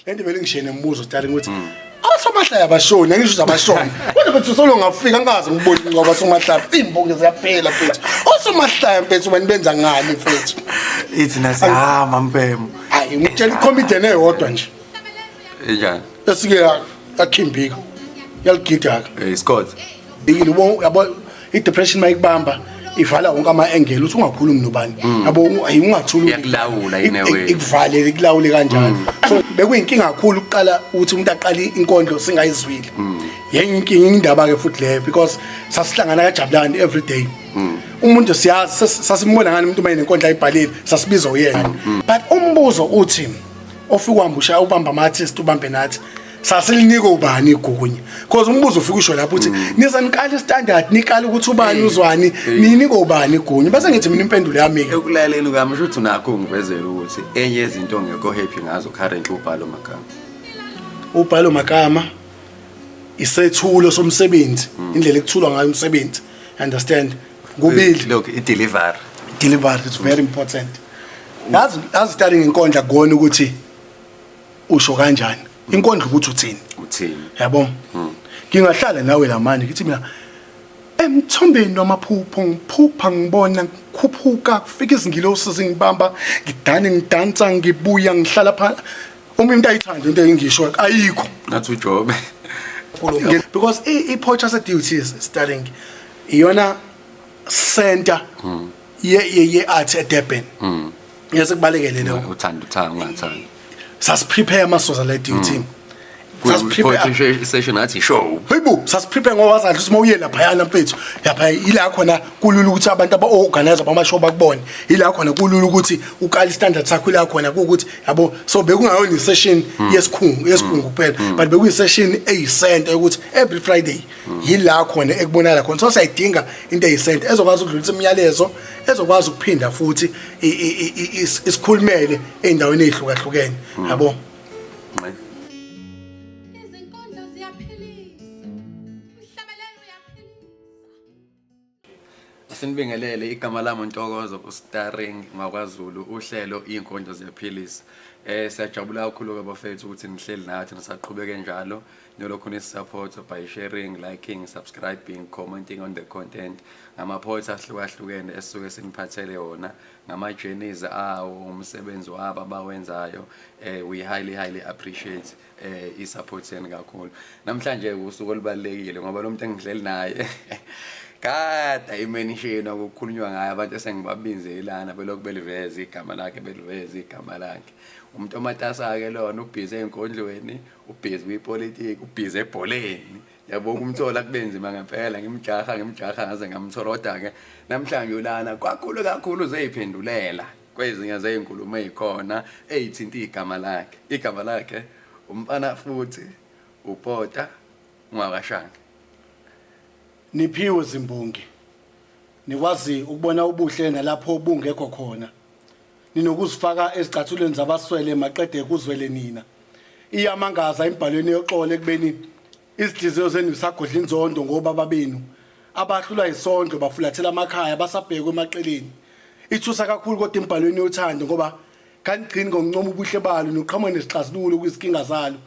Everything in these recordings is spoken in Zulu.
Lento vele ngishene ngibuzo darling ukuthi awusomahlaya abashoni angisho abashoni kodwa bethi solo ngafika ngazi ngibona ngoba somahlaya imbonge ziyaphela mfethu awusomahlaya mfethu wena benza ngani mfethu ithi nasi mampemo hayi ngitshela comedian eyodwa nje enjani esike akhimbika yaligida Scott yabo i-depression mayikubamba ivala wonke ama-engel uthi ungakhulumi nobani yabo ayungathuli yakulawula inewe ikuvale ikulawule kanjalo so bekuyinkinga kakhulu ukuqala ukuthi umuntu aqale inkondlo singayizwile yenye inkinga indaba ke futhi leyo because sasihlangana kaJabulani every day umuntu siyazi sasimbona ngani umuntu mayine inkondlo ayibhalile sasibiza uyena but umbuzo uthi ofika uhambusha ubamba ama-artist ubambe nathi sasilinika ubani igunya because umbuzo ufika usho lapho uthi nizanikala standard nikala ukuthi ubani uzwani ninika ubani igunya bese ngithi mina impendulo yami ke ekulaleni ukamsho uthi nakho ngivezela ukuthi enye yezinto ongekho happy ngazo currently ubhalo magama isethulo somsebenzi indlela ekuthulwa ngayo umsebenzi understand kubili look i-delivery is very important yazi starting inkondla kugona ukuthi usho kanjani inkondlo ukuthi uthini yabo ngingahlala nawe lamanje ngithi mina emthombeni wamaphupho ngiphupha ngibona khuphuka kufika izingilosi zingibamba ngidane ngidansa ngibuya ngihlala phansi umuntu ayithanda into engisho ayikho nathi ujobe because i-portrait duty is starting iyona center ye art eDurban yase kubalekele lokho uthanda ungathanda sas-prepare amasoza le duty poetry session athi show hayibo sas-prepare ngoba wazathi ukuthi mawuye laphayana mfethu yapha ila khona kulula ukuthi abantu aba-organizer bamashow bakubone ila khona kulula ukuthi uqala i-standard sakho ila khona ukuthi yabo so bekungayona i-session yesikhungu kuphela but bekuyi-session eyisenta ukuthi every Friday yila khona ekubonakala khona so sayidinga into eyisenta ezokwazi ukudlulisa imiyalezo ezokwazi ukuphinda futhi isikhulumele ey'ndaweni ey'hlukahlukene yabo Sinibingelele igama lami uNtokozo starring ngakwaZulu uhlelo inkondlo ziyaphilisa siyajabula kakhulu ke bafethu ukuthi nihleli nathi nisaqhubeke njalo nolokhu nisisupport by sharing, liking, subscribing, commenting on the content ngama-points ahlukahlukene esisuke siniphathele wona ngama-journeys awo umsebenzi wabo abawenzayo we highly appreciate i-support yenu kakhulu namhlanje usuku olubalekile ngoba lo muntu engihleli naye kada imention okukhulunywa ngayo abantu esengibabinze lana belokhu beliveza igama lakhe umuntu omatasa ke lona ubhizi enkondlweni ubhizi kwipolitiki ubhizi ebholeni yabonga umthola kubenzima ngempela ngimjaha ngaze ngamthoroda ke namhlanje ulana kakhulu zeyiphendulela kwezinye zezinkulumo ezikhona ezithinta igama lakhe umfana futhi upota ungakashanga niphiwe zimbongi nikwazi ukubona ubuhle nalapho bungekho khona ninokuzifaka ezicathulweni zabaswele maqede kuzwele nina iyamangaza imbhalweni yoxolo ekubeni izidliziyo zenu zisagodla inzondo ngobaba benu abahlulwa isondlo bafulathela amakhaya basabhekwe emaqeleni ithusa kakhulu kodwa imbhalweni yothando ngoba kanigcini ngokuncoma ubuhle balo noqhamuka nesixazululo kwizinkinga zalo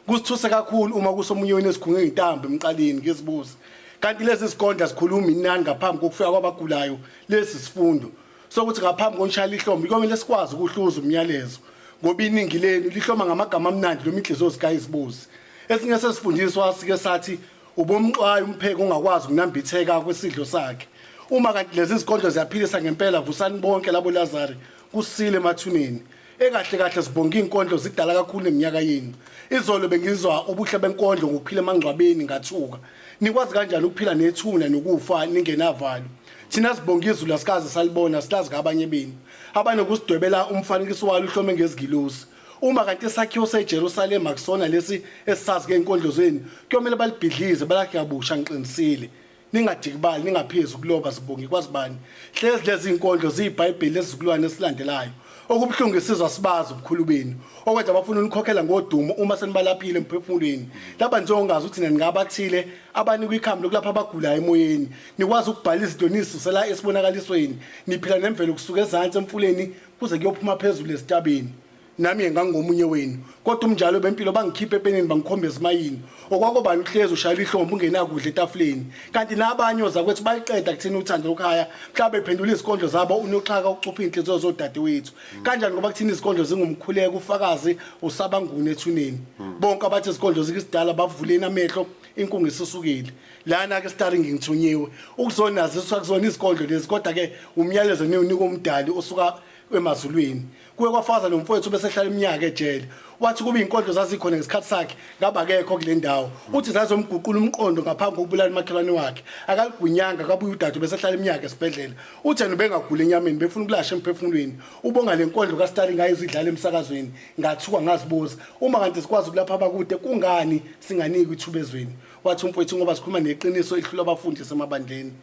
kusithusa kakhulu uma kusomunye wena esikhunge intambo emqaleni ngizibuza kanti lezi sikondla sikhuluma inani ngaphambi kokufika kwabagulayo lesi sifundo sokuthi ngaphambi konshaya ihlombe komele sikwazi ukuhluza umyalezo ngoba iningi lenu lihloma ngamagama amnandi noma inhliziyo zikayizibuzi esinye sesifundiswa sike sathi ubomqwayo umpheki ongakwazi ukunambitheka kwesidlo sakhe uma kanti lezi zikondlo ziyaphilisa ngempela vusani bonke labo Lazari kusile emathuneni kahle sibonga inkondlo zidala kakhulu eminyaka yenu izolo bengizwa ubuhle benkondlo ngokuphila emangcwabeni ngathuka nikwazi kanjani ukuphila nethuna nokufa ningenavalo thina sibonga izulu asikaze salibona silazi ngabanye benu abanokusidwebela umfanekiso walo uhlome ngezigilosi uma kanti isakhiwo seJerusalem akusona lesi esisazi ke inkondlo zenu kuyomela balibhidlize balakhe kabusha ngiqinisile ningadikibali ningaphezulu kuloba sibonga kwazi bani hlezi lezi inkondlo ziyiBhayibheli esizukulwane esilandelayo okubhlungu isizwa sibazi ubukhulu benu okwenza abafuna unikhokhela ngodumo uma senibalaphile emphefumulweni laba nje ongazi ukuthi ningabathile abani kwikhambi lokulapha abagulayo emoyeni nikwazi ukubhala izinto nisusela esibonakalisweni niphila nemvelo kusuka ezantsi emfuleni kuze kuyophuma phezulu esitabeni nami ngangomunye wenu kodwa umnjalo bempilo bangikhiphe epeneni bangikhombeza imayini okwakobani uhlezi ushayela ihlombe ungenakudla etafuleni kanti nabanye ozakwethu bayiqeda kuthina uthando lokhaya mhlawumbe bephendula izikondlo zabo unoxhaka ucupha inhliziyo zodadewethu kanjani ngoba kuthina izikondlo zingumkhuleko ufakazi usabangune ethuneni bonke abathi izikondlo zikisidala bavuleni amehlo inkungu isisukile lana ke starring ngithunyiwe ukuzonaziswa kuzona izikondlo lezi kodwa ke umyalezo neuniko umdali osuka emazulwini kuye kwafaza lo mfowethu bese hlala iminyaka ejele wathi kube inkondlo zazikhona ngesikhathi sakhe ngaba kekho kule ndawo uthi zazomguqula umqondo ngaphambi kokubulala umakhelwane wakhe akaligunyanga kabuye udadu bese hlala iminyaka esibhedlela uthi yena bengagula enyameni befuna ukulasha emphefumulweni ubonga le nkondlo kaStarring ayizidlala emsakazweni ngathuka ngazibuza uma kanti sikwazi ukulapha abakude kungani singaniki ithuba ezweni wathi umfowethu ngoba sikhuluma neqiniso ihlula abafundi semabandleni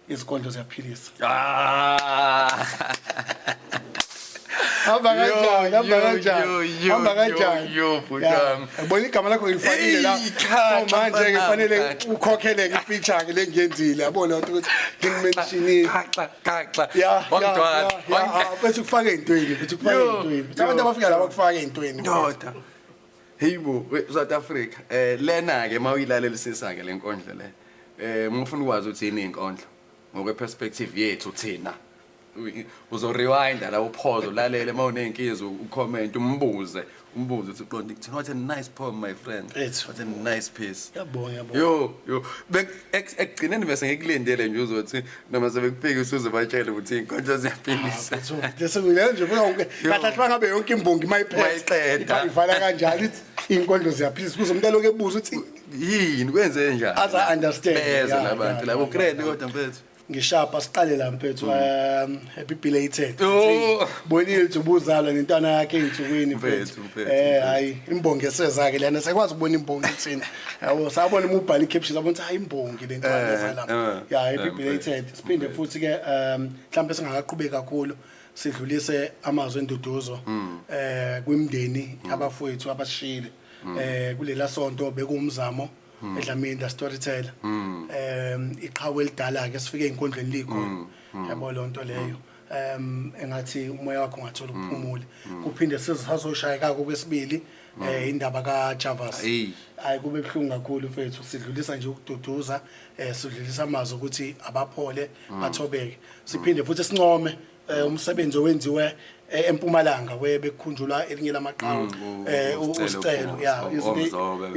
izikondlo ziyaphilisa hamba kanjani yabona igama lakho ngilifanele la manje ngifanele ukhokhele ngifeature ke lengiyenzile yabona ukuthi ngimentionile bese kufake intweni abantu abafika la bakufaka intweni ndoda heyibo South Africa lena ke mawuyilalelisisa ke lenkondlo le ngifuna ukwazi ukuthi yini inkondlo ngokwe perspective yethu thina uzo rewind la uphozo lalele mawunenkinzo ucomment umbuze ukuthi uqonda ukuthi what a nice poem my friend what a nice piece yabonga yo ekugcineni bese ngikulindele nje uzothi noma sebekufika usuze batshele ukuthi inkondlo ziyaphilisa bese kuyena nje bonke kathathwa ngabe yonke imbongi mayiqeda ivala kanjalo ithi inkondlo ziyaphilisa kuze umuntu aloke ebuza ukuthi yini kwenze njani as I understand bese labantu labo credit kodwa mfethu ngishapa siqale la mfethu happy belated bonile ukuthi ubuzalwa nentwana yakhe ezintsukwini mfethu hayi imbongi esezake lana sekwazi ukubona imbongi ithina yabo sabona umubhali caption sabona ukuthi hayi imbongi lentwana ezala ya happy belated siphinde futhi ke mhlawumbe singakaqhubeki kakhulu sidlulise amazwi enduduzo kwimndeni abafowethu abashile kulela sonto bekumzamo eDlamini storyteller iqhawe elidala ke sifike inkondlweni likhona yabo lonto leyo engathi umoya wakho ungathola ukuphumula kuphinde sizoshayeka kwesibili indaba kaJavas hayi kube ebhlungu kakhulu mfethu sidlulisa nje ukududuza sidlulisa amazwi ukuthi abaphole bathobeke siphinde futhi sincome umsebenzi owenziwe eMpumalanga webekukhunjulwa elinye lamaqhawe usicelo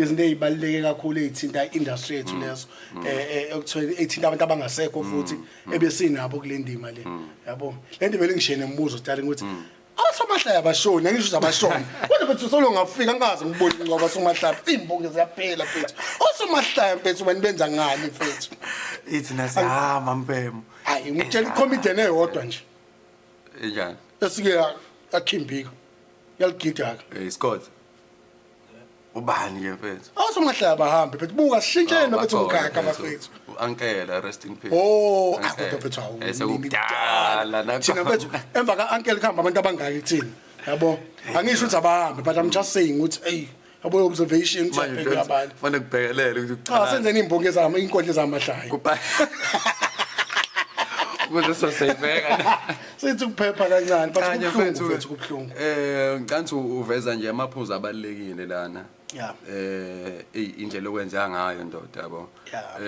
izinto ezibaluleke kakhulu ezithinta industry yethu lezo ekuthiwa ethinta abantu abangasekho futhi ebesinabo kule ndima le yabo lento vele ngishene umbuzo Starring ukuthi asomahlaya abashoni angisho zabashoni kodwa bethu solo ngafika ngaze ngibone ngoba somahlaya imbonge ziyaphela mfethu osomahlaya mfethu bani benza ngani mfethu ithi nasihamba mpemo hayi ngitshela comedian eyodwa nje enjani esike akhimbika yaligida ke Scott ubani ke mfethu awusomahlaya bahambe bethu buka sishintshene bethu umkhakha bafethu uankela rest in peace kodwa bethu awu esekudala nakho thina bethu emva ka uncle khamba abantu abangaki kuthina yabo angisho ukuthi abahambe but I'm just saying ukuthi hey yabo observation uthaphe abantu fanele kubhekelele ukuthi cha senzeni imbongi zami inkondlo zamahlaya ukuze sosayibeka sithi ukuphepha kancane but kubhlungu ngicanti uveza nje amaphuzu abalekile lana indlela okwenza ngayo ndoda yabo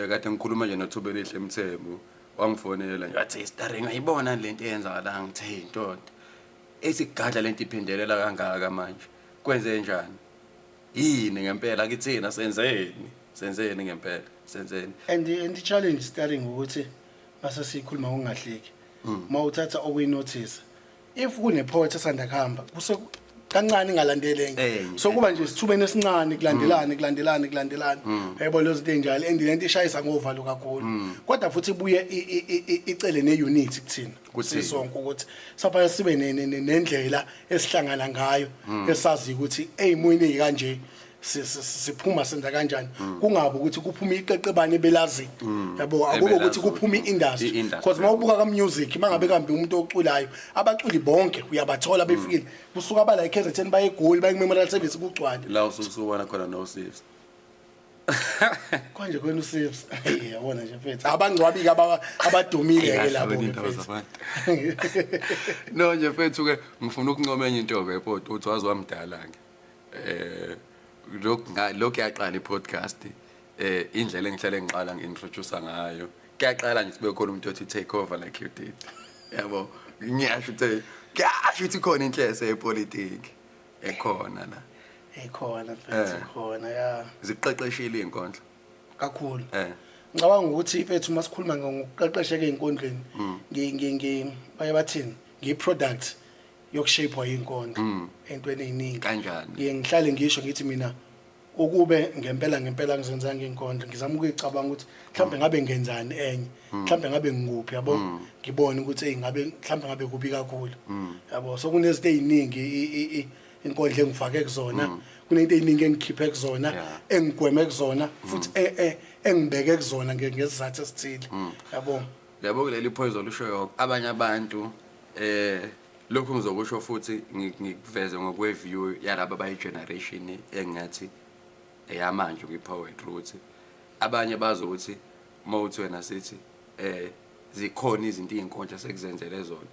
kade ngikhuluma nje noThubelihle Mthembu wangifonela nje wathi Starring uyibona lento eyenza la ngithe indoda esigadla lento iphindelela kangaka manje kwenze njani yini ngempela kithina senzeni ngempela senzeni and the challenge Starring ukuthi base sikhuluma ngokungahleki mawuthatha okuyinotice if kune poet esanda kuhamba kuse kancane ngalandelenge so kuba nje sithubene esincane kulandelana yebo lezo zinto enjalo and lento ishayisa ngovalo kakhulu kodwa futhi ibuye icele neunity kuthina sisonke ukuthi sapha sibe nendlela esihlangana ngayo esazi ukuthi eyimoyini ezikanje siphuma senza kanjani kungabe ukuthi kuphuma iqeqebane belazi yabo akube ukuthi kuphuma iindustry because mawubuka ka music mangabe kambe umuntu oculayo abaculi bonke uyabathola befikile kusuka abala iKZN baye eGoli baye eMemorial Service kucwadi la usubona khona no Sifs Konje khona uSips. Hey yabona nje mfethu. Abangcwabiki abadumile ke lapho mfethu. No nje mfethu ke ngifuna ukuncoma enye into ke bot uthi wazi wamdala ke. Lokho yaqala iPodcast indlela engihlele ngiqala ngintroduce ngayo. Kuyaqala nje sibe khona umuntu othi take over like you did. Yabo ngiyasho ukuthi khona inhlese yepolitiki ekhona la. Ekhona mfethu khona ya. Ziqeqeshile inkondlo. Kakhulu. Ngicabanga ukuthi mfethu masikhuluma ngokuqeqesheka einkondlweni baye bathini ngiproduct yokushape inkondlo entweni eziningi. Kanjani? Ngihlale ngisho ngithi mina ukube ngempela ngizenzanga inkondlo ngizama ukuyicabanga ukuthi mhlambe ngabe ngenzani enye mhlambe ngabe ngikuphi yabo ngibone ukuthi ngabe mhlambe ngabe kubi kakhulu yabo so kunezinto eziningi inkondlo engifake kuzona kunento eziningi engikhiphe kuzona engigweme kuzona futhi engibeke kuzona ngesizathu esithile yabo kuleli phoyizwe lusho abanye abantu lokho ngizokusho futhi ngikuveze ngokweview yalabo abayi-generation engathi eyamanje kwi-poetry ukuthi abanye bazokuthi mawuthi wena sithi zikhona izinto izinkondlo sekuzenzele zona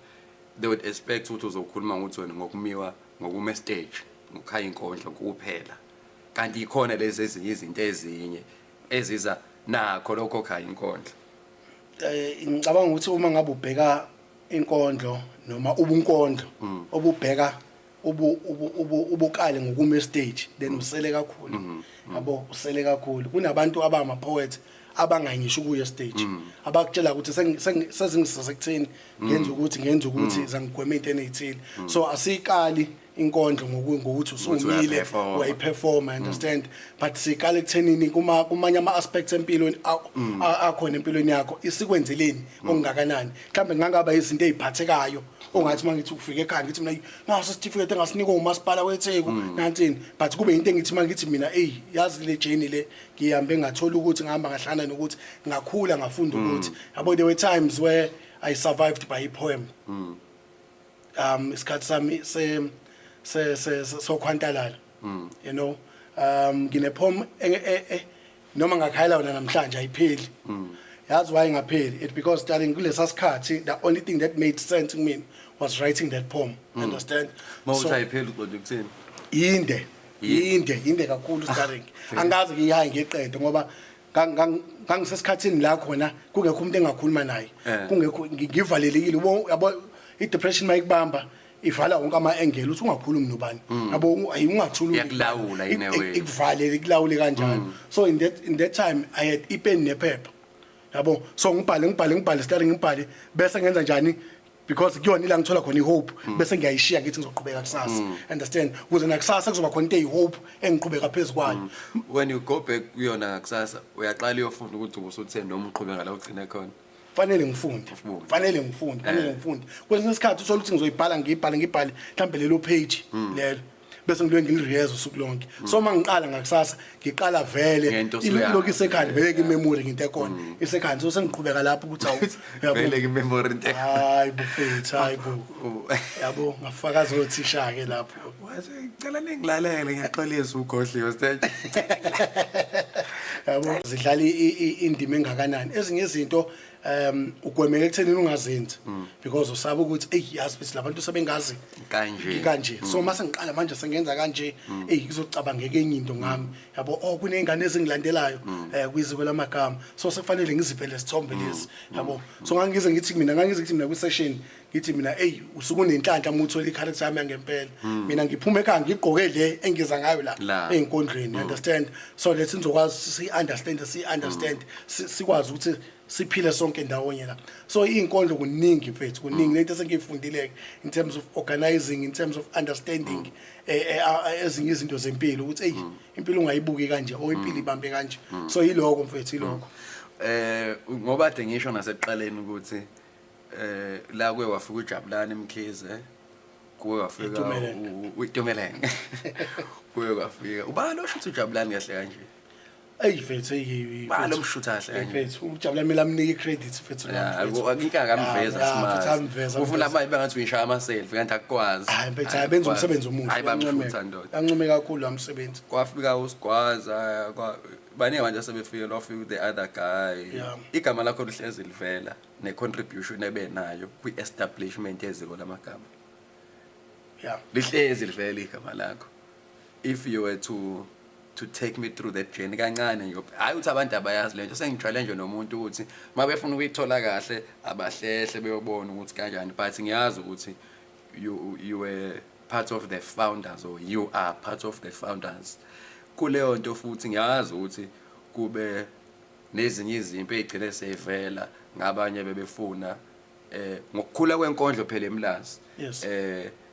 they would expect ukuthi uzokhuluma ngokuthi wena ngokumiwa ngokume stage ngokukhaya inkondlo kuphela kanti ikhona lezi ezinye izinto ezinye eziza nakho lokho khaya inkondlo. Ngicabanga ukuthi uma ngabe ubheka inkondlo noma ubunkondlo obubheka ubukale ngokume stage then usele kakhulu yabo usele kakhulu kunabantu abama poet abangangisho kuye stage abakutshela ukuthi sezingisasekutheni ngenza ukuthi zangigweme into enezithile so asikali inkondlo ngokuthi usumile wayiperforma understand but sikale ekuthenini kumanye ama aspects empilweni akhona empilweni yakho isikwenzeleni ongakanani mhlambe ngangaba izinto eziphathekayo ongathi mangithi ufike ekhaya ngithi mina naso certificate engasinikwa umasipala weTheku nantini but kube into engithi mangithi mina yazi le journey le ngihambe ngathola ukuthi ngihamba ngahlana nokuthi ngakhula ngafunda ukuthi yabo there were times where I survived by a poem isikhathi sami so khwantalala you know ngine poem noma ngakhayela wona namhlanje ayipheli yazi why ngapheli it because darling kulesa sikhathi the only thing that made sense to me was writing that poem understand mawuthi ayipheli uqonda ukuthini yinde kakhulu darling angazi ngiyayi ngeqede ngoba ngangisesikhathini la khona kungekho umuntu engakhuluma naye kungekho ngivalelekile yabo i-depression mayikubamba ivala wonke ama-engel uthi ungakhulumi nobani yabo ayingathululi yakulawula inewe ikuvalele kulawule kanjalo so in that time I had ipen nephepha yabo so ngibhale starting ngibhale bese ngenza njani because kuyona ila ngithola khona ihope bese ngiyayishiya ngithi ngizoqhubeka kusasa understand ukuze nakusasa kuzoba khona into eyihope engiqhubeka phezukwayo when you go back kuyona kusasa uyaqala uyofunda ukuthi ubusutheni noma uqhubeka la ugcine khona fanele ngifunde kwesinye isikhathi uthola ukuthi ngizoyibhala ngibhale mhlambe lelo page lelo bese ngilwe ngiliriyeza usuku lonke so mangiqala ngakusasa ngiqala vele ilokhu isekhandi vele imemory into ekhona isekhandi so sengiqhubeka lapho ukuthi awu vele imemory into hayi bufethu yabo ngafakaza othisha ke lapho ngicela ningilalele ngiyaxolisa ugodliwe stage yabo zidlala indima engakanani ezinye izinto ugwemeka ekuthenini ungazenzi because usaba ukuthi yazi bese labantu sebengazi kanje so mase ngiqala manje sengenza kanje ngizocabangeka enye into ngami yabo kunezingane ezingilandelayo kwiziko lamagama so sekufanele ngiziphe lesithombe lezi yabo so ngithi mina kwi-session ngithi mina usuku nenhlanhla uma uthola i-character yami ngempela mina ngiphume ekhaya ngigqoke le engiza ngayo la einkondlweni understand so let's nizokwazi si-understand sikwazi ukuthi siphile sonke ndawonye la so inkondlo kuningi mfethu kuningi lento esengiyifundile in terms of organizing in terms of understanding ezinye izinto zempilo ukuthi impilo ungayibuki kanje impilo ibambe kanje so yiloko mfethu yiloko ngoba ade ngisho naseqaleni ukuthi la kwe wafika uJabulani Mkhize kuwe wafika uTumeleng kuwe wafika ubani osho uJabulani kahle kanje mfethu balo mshutha kahle mfethu uJabulani mela amnike credit mfethu akamveza smart ufuna manje bengathi uyishaya ama selfie kanti akukwazi mfethu benza umsebenzi omuhle bamshutha ndoda yancome kakhulu amsebenzi kwafika uSigwaza baningi abantu asebefike lofika the other guy Yeah. igama lakho lihlezi livela ne-contribution ebenayo kwi-establishment yeziko lamagama Yeah. lihlezi livela igama lakho. If you were to take me through that journey kancane nje hayi uthi abantu abayazi lento sengi-challenge nomuntu ukuthi uma befuna ukuyithola kahle abahlehle beyobona ukuthi kanjani but ngiyazi ukuthi you were part of the founders or you are part of the founders kuleyo nto futhi ngiyazi ukuthi kube nezinye izimpi ezigcine seyivela ngabanye bebefuna ngokukhula kwenkondlo phela eMlazi Yes.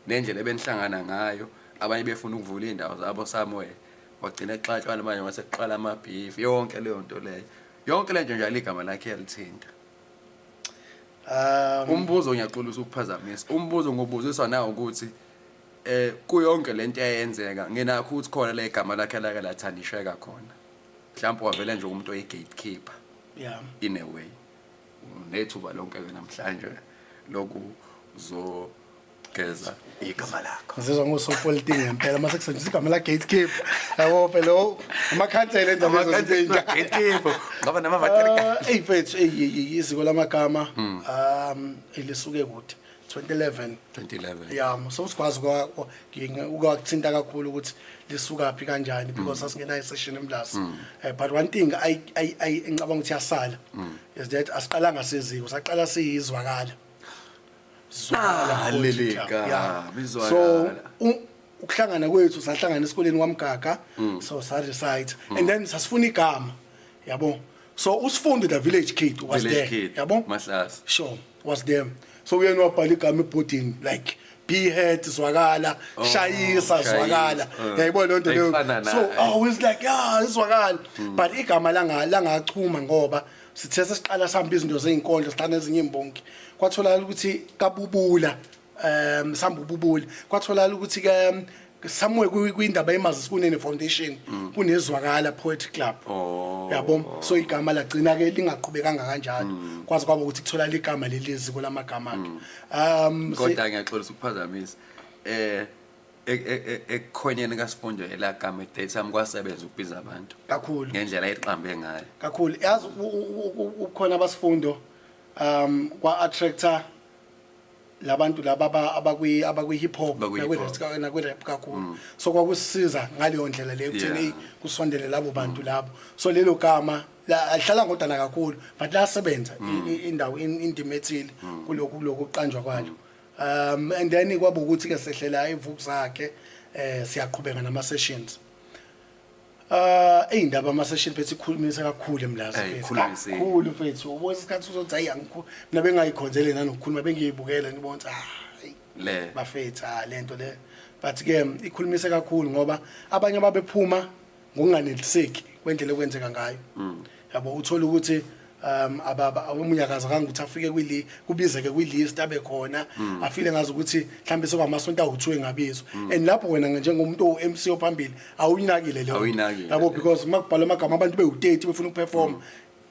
nendlela ebenihlangana ngayo abanye befuna ukuvula indawo zabo somewhere wagcina exatshwana manje mase kuqala amabhifu yonke leyo nto leyo yonke le nto njalo igama lakhe yalithinta. Umbuzo ngiyaxolisa ukuphazamisa umbuzo ngobuziswa nawo ukuthi kuyonke lento eyenzeka nginakho ukuthi khona le igama lakhe lake lathandisheka khona mhlawumbe wavela nje umuntu oyi-gatekeeper Yeah. in a way nethuba lonke ke namhlanje lokuzogeza igama lakho. Ngizizwa ngosopolitiki ngempela mase kusetshenziswa igama la gatekeeper. Yabo phela amakhansela enza gatekeeper ngaba namavaterika mfethu iziko lamagama elisuke kude 2011. Yeah, so sikwazi ukuthinta kakhulu ukuthi lisuka phi kanjani because asingena session eMlazi. But one thing I ngicabanga ukuthi yasala is that asiqalanga seziko saqala siyizwakala. Lelika bizwakala. So ukuhlangana kwethu sahlangana esikoleni kwaMgaga so sa recite and then sasifuna igama yabo. So usifundo the village kid was there yabo. Mahlasi. Sure was there. So uyena wabhala igama ebhodini like B head zwakala shayisa zwakala yayibona lonto leyo. So always like yeah izwakala but igama langachuma ngoba sithe sesiqala sihamba izinto zezinkondlo sihlana ezinye imbongi kwatholakala ukuthi kabubula sihamba ububula kwatholakala ukuthi ke somewhere kwindaba yemazi sikunene foundation kunezwakala poetry club yabo so igama lagcina ke lingaqhubekanga kanjalo kwaze kwaba ukuthi kutholakala igama leliziko lamagama akhe kodwa ngiyaxolisa ukuphazamisa ekukhonyeni kaSifundo elagama daytime kwasebenza ukubiza abantu kakhulu ngendlela eqambe ngayo kakhulu yazi ukukhona abasifundo kwa attractor labantu laba abakwi hip hop nakwi rap kakhulu so kwakusisiza ngaleyo ndlela leyo kuthini kusondele labo bantu labo so lelo gama ahlala ngodana kakhulu but la sebenza indawo indimethile kuloko kuqanjwa kwalo and then kwaba ukuthi ke sehlela ivuku zakhe siyaqhubeka nama sessions indaba ama session phethe ikhulumise kakhulu eMlazi kakhulu mfethu ubona isikhathi uzothi hayi angikhulu mina bengayikhonzele nanokukhuluma bengiyibukela ngibona hayi le bafethu lento le but ke ikhulumise kakhulu ngoba abanye ababephuma ngokunganeliseki kwendlela okwenzeka ngayo yabo uthola ukuthi umunyakazi kangukuthi afike kwili kubizeke kwilist abe khona afile ngazi ukuthi mhlambe sokamasonto awu2 engabizwa and lapho wena njengomuntu oMC ophambili awuyinakile leyo yabo because makubhala amagama abantu be30 befuna ukuperform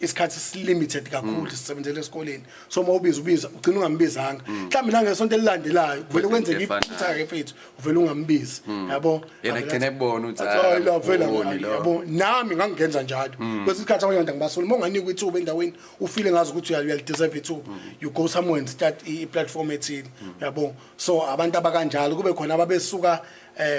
isikhathi limited kakhulu sisebenzele esikoleni so mawubiza ugcina ungambizanga mhlambe nangesonto elilandelayo kuvele kwenzeke iphutha ke mfethu uvele ungambizi yabo yena gcina ebona ukuthi yabo nami ngangenza njalo kwesikhathi abanye ngibasona monganika ithuba endaweni ufile ngazi ukuthi uyalideserve ithuba you go somewhere and start i-platform ethile yabo so abantu abakanjalo kube khona ababesuka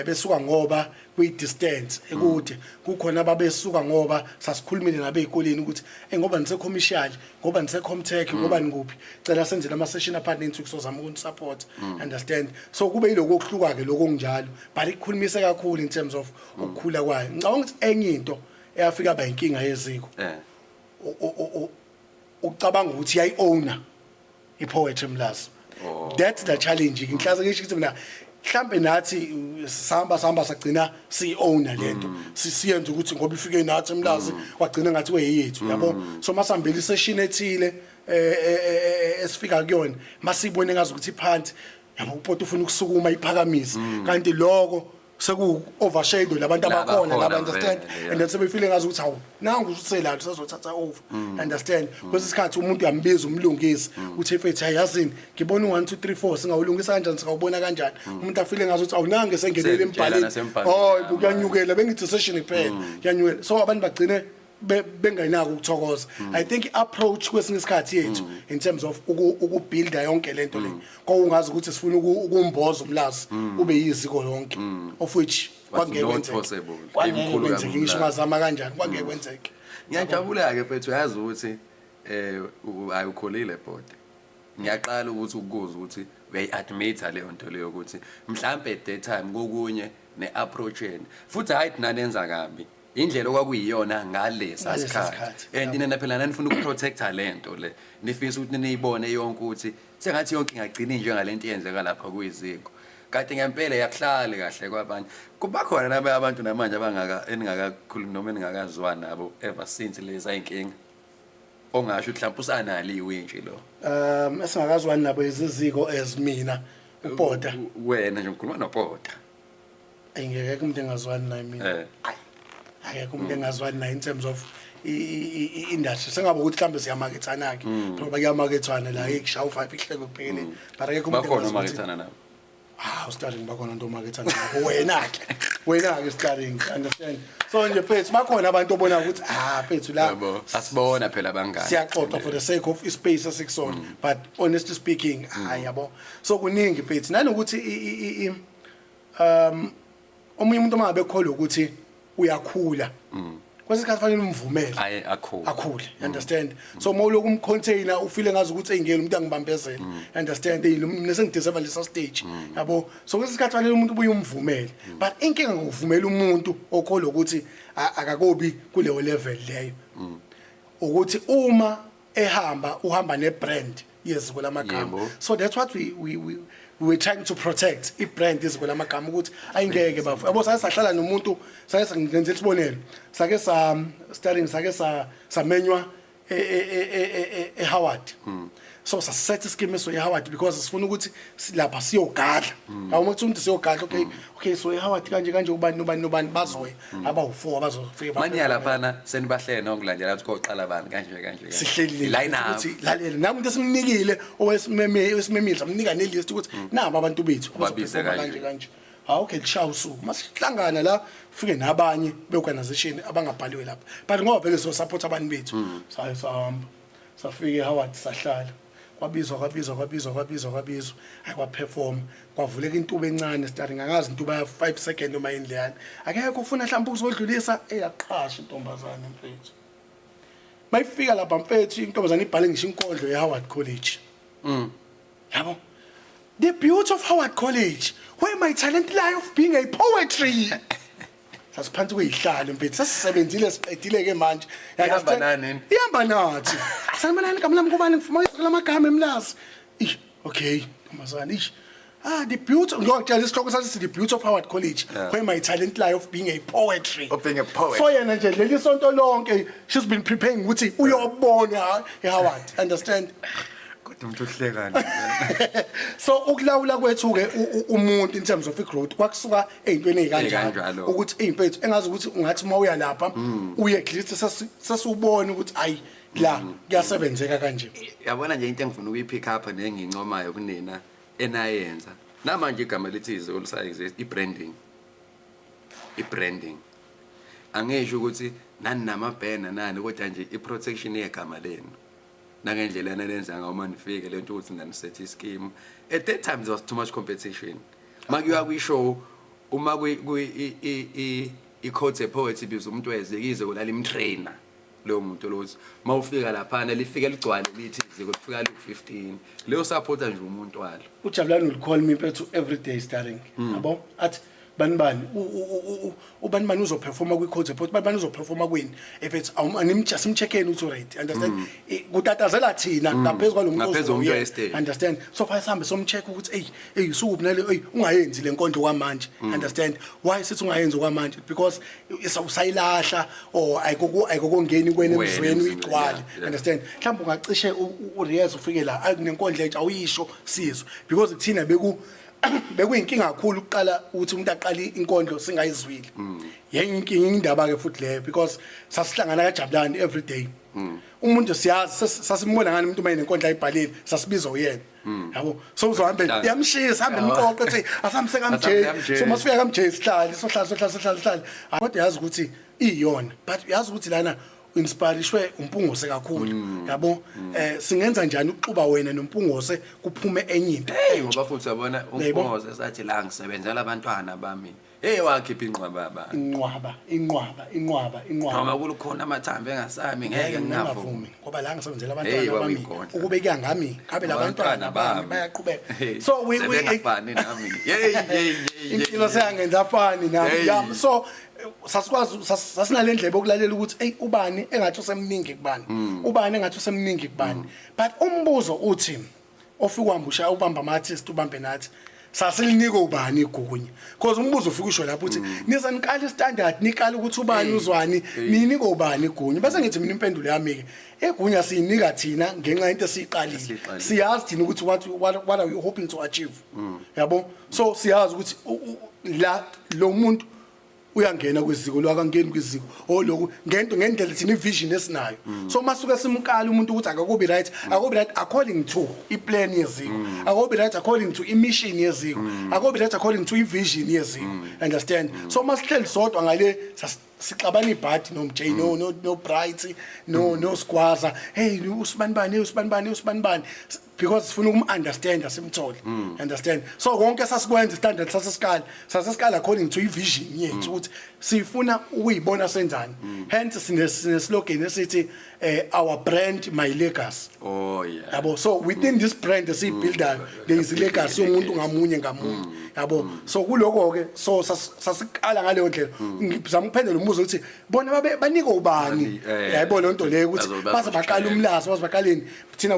besuka ngoba kwi-distance ekude kukhona ababesuka ngoba sasikhulumile nabeyikoleni ukuthi ngoba nise-commercial ngoba nise-comtech ngoba nikuphi cela senzele ama-session apart kusozama ukunisupport understand so kube yiloko okuhluka-ke lokho okunjalo but ikhulumise kakhulu in terms of ukukhula kwayo ngicabanga ukuthi enye into eyafika aba inkinga yeziko ucabanga ukuthi yayi-owner i-poetry eMlazi that's the challenge ngihlase ngisho ukuthi mina mhlambe nathi sihamba sagcina si-owner lento siyenza ukuthi ngoba ifike nathi eMlazi wagcina ngathi weyethu yabo so masihambela isession ethile esifika kuyona masibone ngazi ukuthi phansi yabo upoto ufuna ukusukuma iphakamisa kanti lokho seku overshadow labantu abakhona la understand and then sebefile ngazi ukuthi hawu nangu uselapho sezothatha over understand kwesikhathi umuntu uyambiza umlungisi uthi mfethu hayazini ngibona u1 2 3 4 singawulungisa kanjani singawubona kanjani umuntu afile ngazi ukuthi awunange sengenele embhaleni oh kuyanyukela bengithi session iphela yanyukela so abantu bagcine bengenako ukuthokoza. I think approach kwesinye isikhathi yethu in terms of ukubuilda yonke lento le kwaungazi ukuthi sifuna ukumboza umlazi ube yiziko yonke of which kwangeke ngisho ngazama kanjani kwangeke kwenzeke. Ngiyajabula ke mfethu uyazi ukuthi ayukholile bhodi. Ngiyaqala ukuthi ukukuza ukuthi uyayi-admit leyo nto leyo ukuthi mhlambe at that time kokunye ne-approach yenu futhi hayi nanenza kabi indlela okwakuyiyona ngalesa sikhathi and nina phela nanifuna ukuprotecta lento le nifisa ukuthi niyibone yonke ukuthi sengathi yonke ingagcini njengalento yenzeka lapha kuyiziko kanti ngempela yakuhlale kahle kwabanye kuba khona nabe abantu namanje eningakakhulumi noma eningakazwani nabo ever since lezi ayinkinga ongasho mhlawumbe usanali iwinji lo esingakazwani nabo iziziko ezimina uPota wena nje ngikhuluma noPota ayingeke umuntu engazwani naye mina ayeke umuntu engazwani naye in terms of industry sengabe ukuthi mhlambe siyamakethana ke ngoba kuyamakethwana la ekushaya u5 ihlelo kuphelele but akekho umuntu bakhona makethana nabo starting bakhona into makethana nabo wena ke starting understand so nje phethu bakhona abantu obona ukuthi phethu la asibona phela bangani siyaxoxa for the sake of ispace esikusona but honestly speaking yabo so kuningi phethu nanokuthi omunye umuntu mangabe ekholwa ukuthi uyakhula kwesikhathi fanele umvumele akhule understand so mawuloku umcontainer ufile ngazi ukuthi engeke umuntu angibambezela understand nesengidiseva lesa stage yabo so kwesikhathi fanele umuntu ubuye umvumele but inkinga ngokuvumela umuntu okholwa ukuthi akakobi kuleyo level leyo ukuthi uma uhamba nebrand yeziko lamagama so that's what we trying to protect ibrand yeziko lamagama ukuthi ayingeke bafu yabo sahlala nomuntu sake ngenzela isibonelo sake samenywa eHoward so saset ischeme so eHoward because sifuna ukuthi lapha siyogadla awuma ukuthi umuntu siyogadla okay so eHoward kanje ubani bazoya abawu4 abazofika manje laphana senibahlele nokulandela ukuthi koqala bani kanje sihleli line ukuthi lalela namuntu esimnikile owesimemile samnika nelist ukuthi naba abantu bethu babize kanje okay kushaya usuku masihlangana la ufike nabanye beorganization abangabhaliwe lapha but ngoba vele so support abantu bethu sahamba safika eHoward sahlala kwabizwa ayikwa perform kwavuleka intuba encane starting angazi intuba ya 5 seconds noma indleyana akekho ufuna mhlawumbe ukuzodlulisa eyaqhasha intombazane mfethu mayifika lapha mfethu intombazane ibhale ngisho inkondlo eHoward College yabo the beauty of Howard College where my talent lie of being a poetry sasiphansi kweyihlalo mfethu sasisebenzile siqedile ke manje ihamba nathi sanibonani kamlami kubani ngifuma lamagama emlazi okay ntombazane the beauty ngiyotshela isihloko sathi the beauty of Howard College where my talent lie of being a poetry so yena nje leli sonto lonke she's been preparing ukuthi uyobona eHoward understand umuntu uhlekana so ukulawula kwethu ke umuntu in terms of growth kwakusuka ezintweni ezikanjalo ukuthi impethu engazi ukuthi ungathi mawuya lapha uye at least sasubona ukuthi ayi la kuyasebenzeka kanje yabona nje into engifuna ukuyipick up nengincomayo kunina enayenza namanje igama lithi olusayize ibranding angisho ukuthi nani namabhena nani kodwa nje iprotection yegama lenu nangendlela nenza ngawo manifike lento ukuthi nanisethe ischeme at that time there was too much competition makuya kwishow uma i-quote poetry biza umuntu wezekize kulala imtrainer lo muntu lothi mawufika lapha lifike ligcwale lithi kufika lu15 leyo supporta nje umuntu walo uJabulani will call me to every day starting yabo athi banibani ubanibani uzoperforma kwi-quote report banibani uzoperforma kwini if it's simcheckeni uthi right understand kutatazela thina ngaphezulu kwalomuntu understand so fa sihambe somcheck ukuthi suku nale ungayenzi lenkondlo kwamanje understand why sithi ungayenzi kwamanje because usayilahla or ayikokongeni kwena emzweni uyigcwale understand mhlawumbe ungacishe uRiyaz ufike la akunenkondlo entsha awuyisho sizwe because thina bekuyinkinga kakhulu ukuqala ukuthi umuntu aqale inkondlo singayizwili yenye inkinga indaba ke futhi leyo because sasihlangana kaJabulani every day umuntu siyazi sasimbona ngani umuntu mayine inkondlo ayibhalile sasibiza uyena yabo so uzohambe yamshisa hambe emqoqo ethi asamse kaMJ so masifika kaMJ sihlali sohlala kodwa yazi ukuthi iyona but yazi ukuthi lana inspirishwe umpungose kakhulu yabo singenza njani ukuxuba wena nompungose kuphume enye into ngoba futhi yabona umpungose sathi la ngisebenzela abantwana bami wakhipha inqwaba noma kukhona amathambo engasami ngeke ngingavumi ngoba la ngisebenzela abantwana bami ukube kuyangami ngabe labantwana bami bayaqhubeka so we ngafani nami impilo seyangenza afani nami so sasinale ndlebe okulalela ukuthi hey ubani engathi usemningi kubani ubani engathi usemningi kubani but umbuzo uthi ofika uhambusha ubamba ama-artist ubambe nathi sasilinike ubani igunya because umbuzo ufika usho lapho uthi niza niqala istandard niqala ukuthi ubani uzwani ninike ubani igunya bese ngithi mina impendulo yami ke igunya siyinika thina ngenxa into esiqalile siyazi thina ukuthi what are you hoping to achieve yabo so siyazi ukuthi la lo muntu uyangena kwiziko lwakangeni kwiziko lokhu ngento ngendlela thina ivision esinayo so masuke simkala umuntu ukuthi akakubi right according to iplan yeziko akakubi right according to imission yeziko akakubi right according to ivision yeziko understand so masihleli sodwa ngale sixabana ibhadi nomJ no Bright no Squaza hey usibanibani because sifuna ukumunderstand asimthole understand so konke sasikwenza standard sasesikala according to ivision yethu ukuthi sifuna ukuyibona senzani hence sine slogan esithi our brand my legacy yabo so within this brand esibuildayo there is legacy yomuntu ngamunye yabo so kuloko ke so sasikala ngale ndlela ngizama ukuphendula umbuzo ukuthi bona banika ubani yayibona lonto leyo ukuthi baze baqala umlazo baze baqaleni thina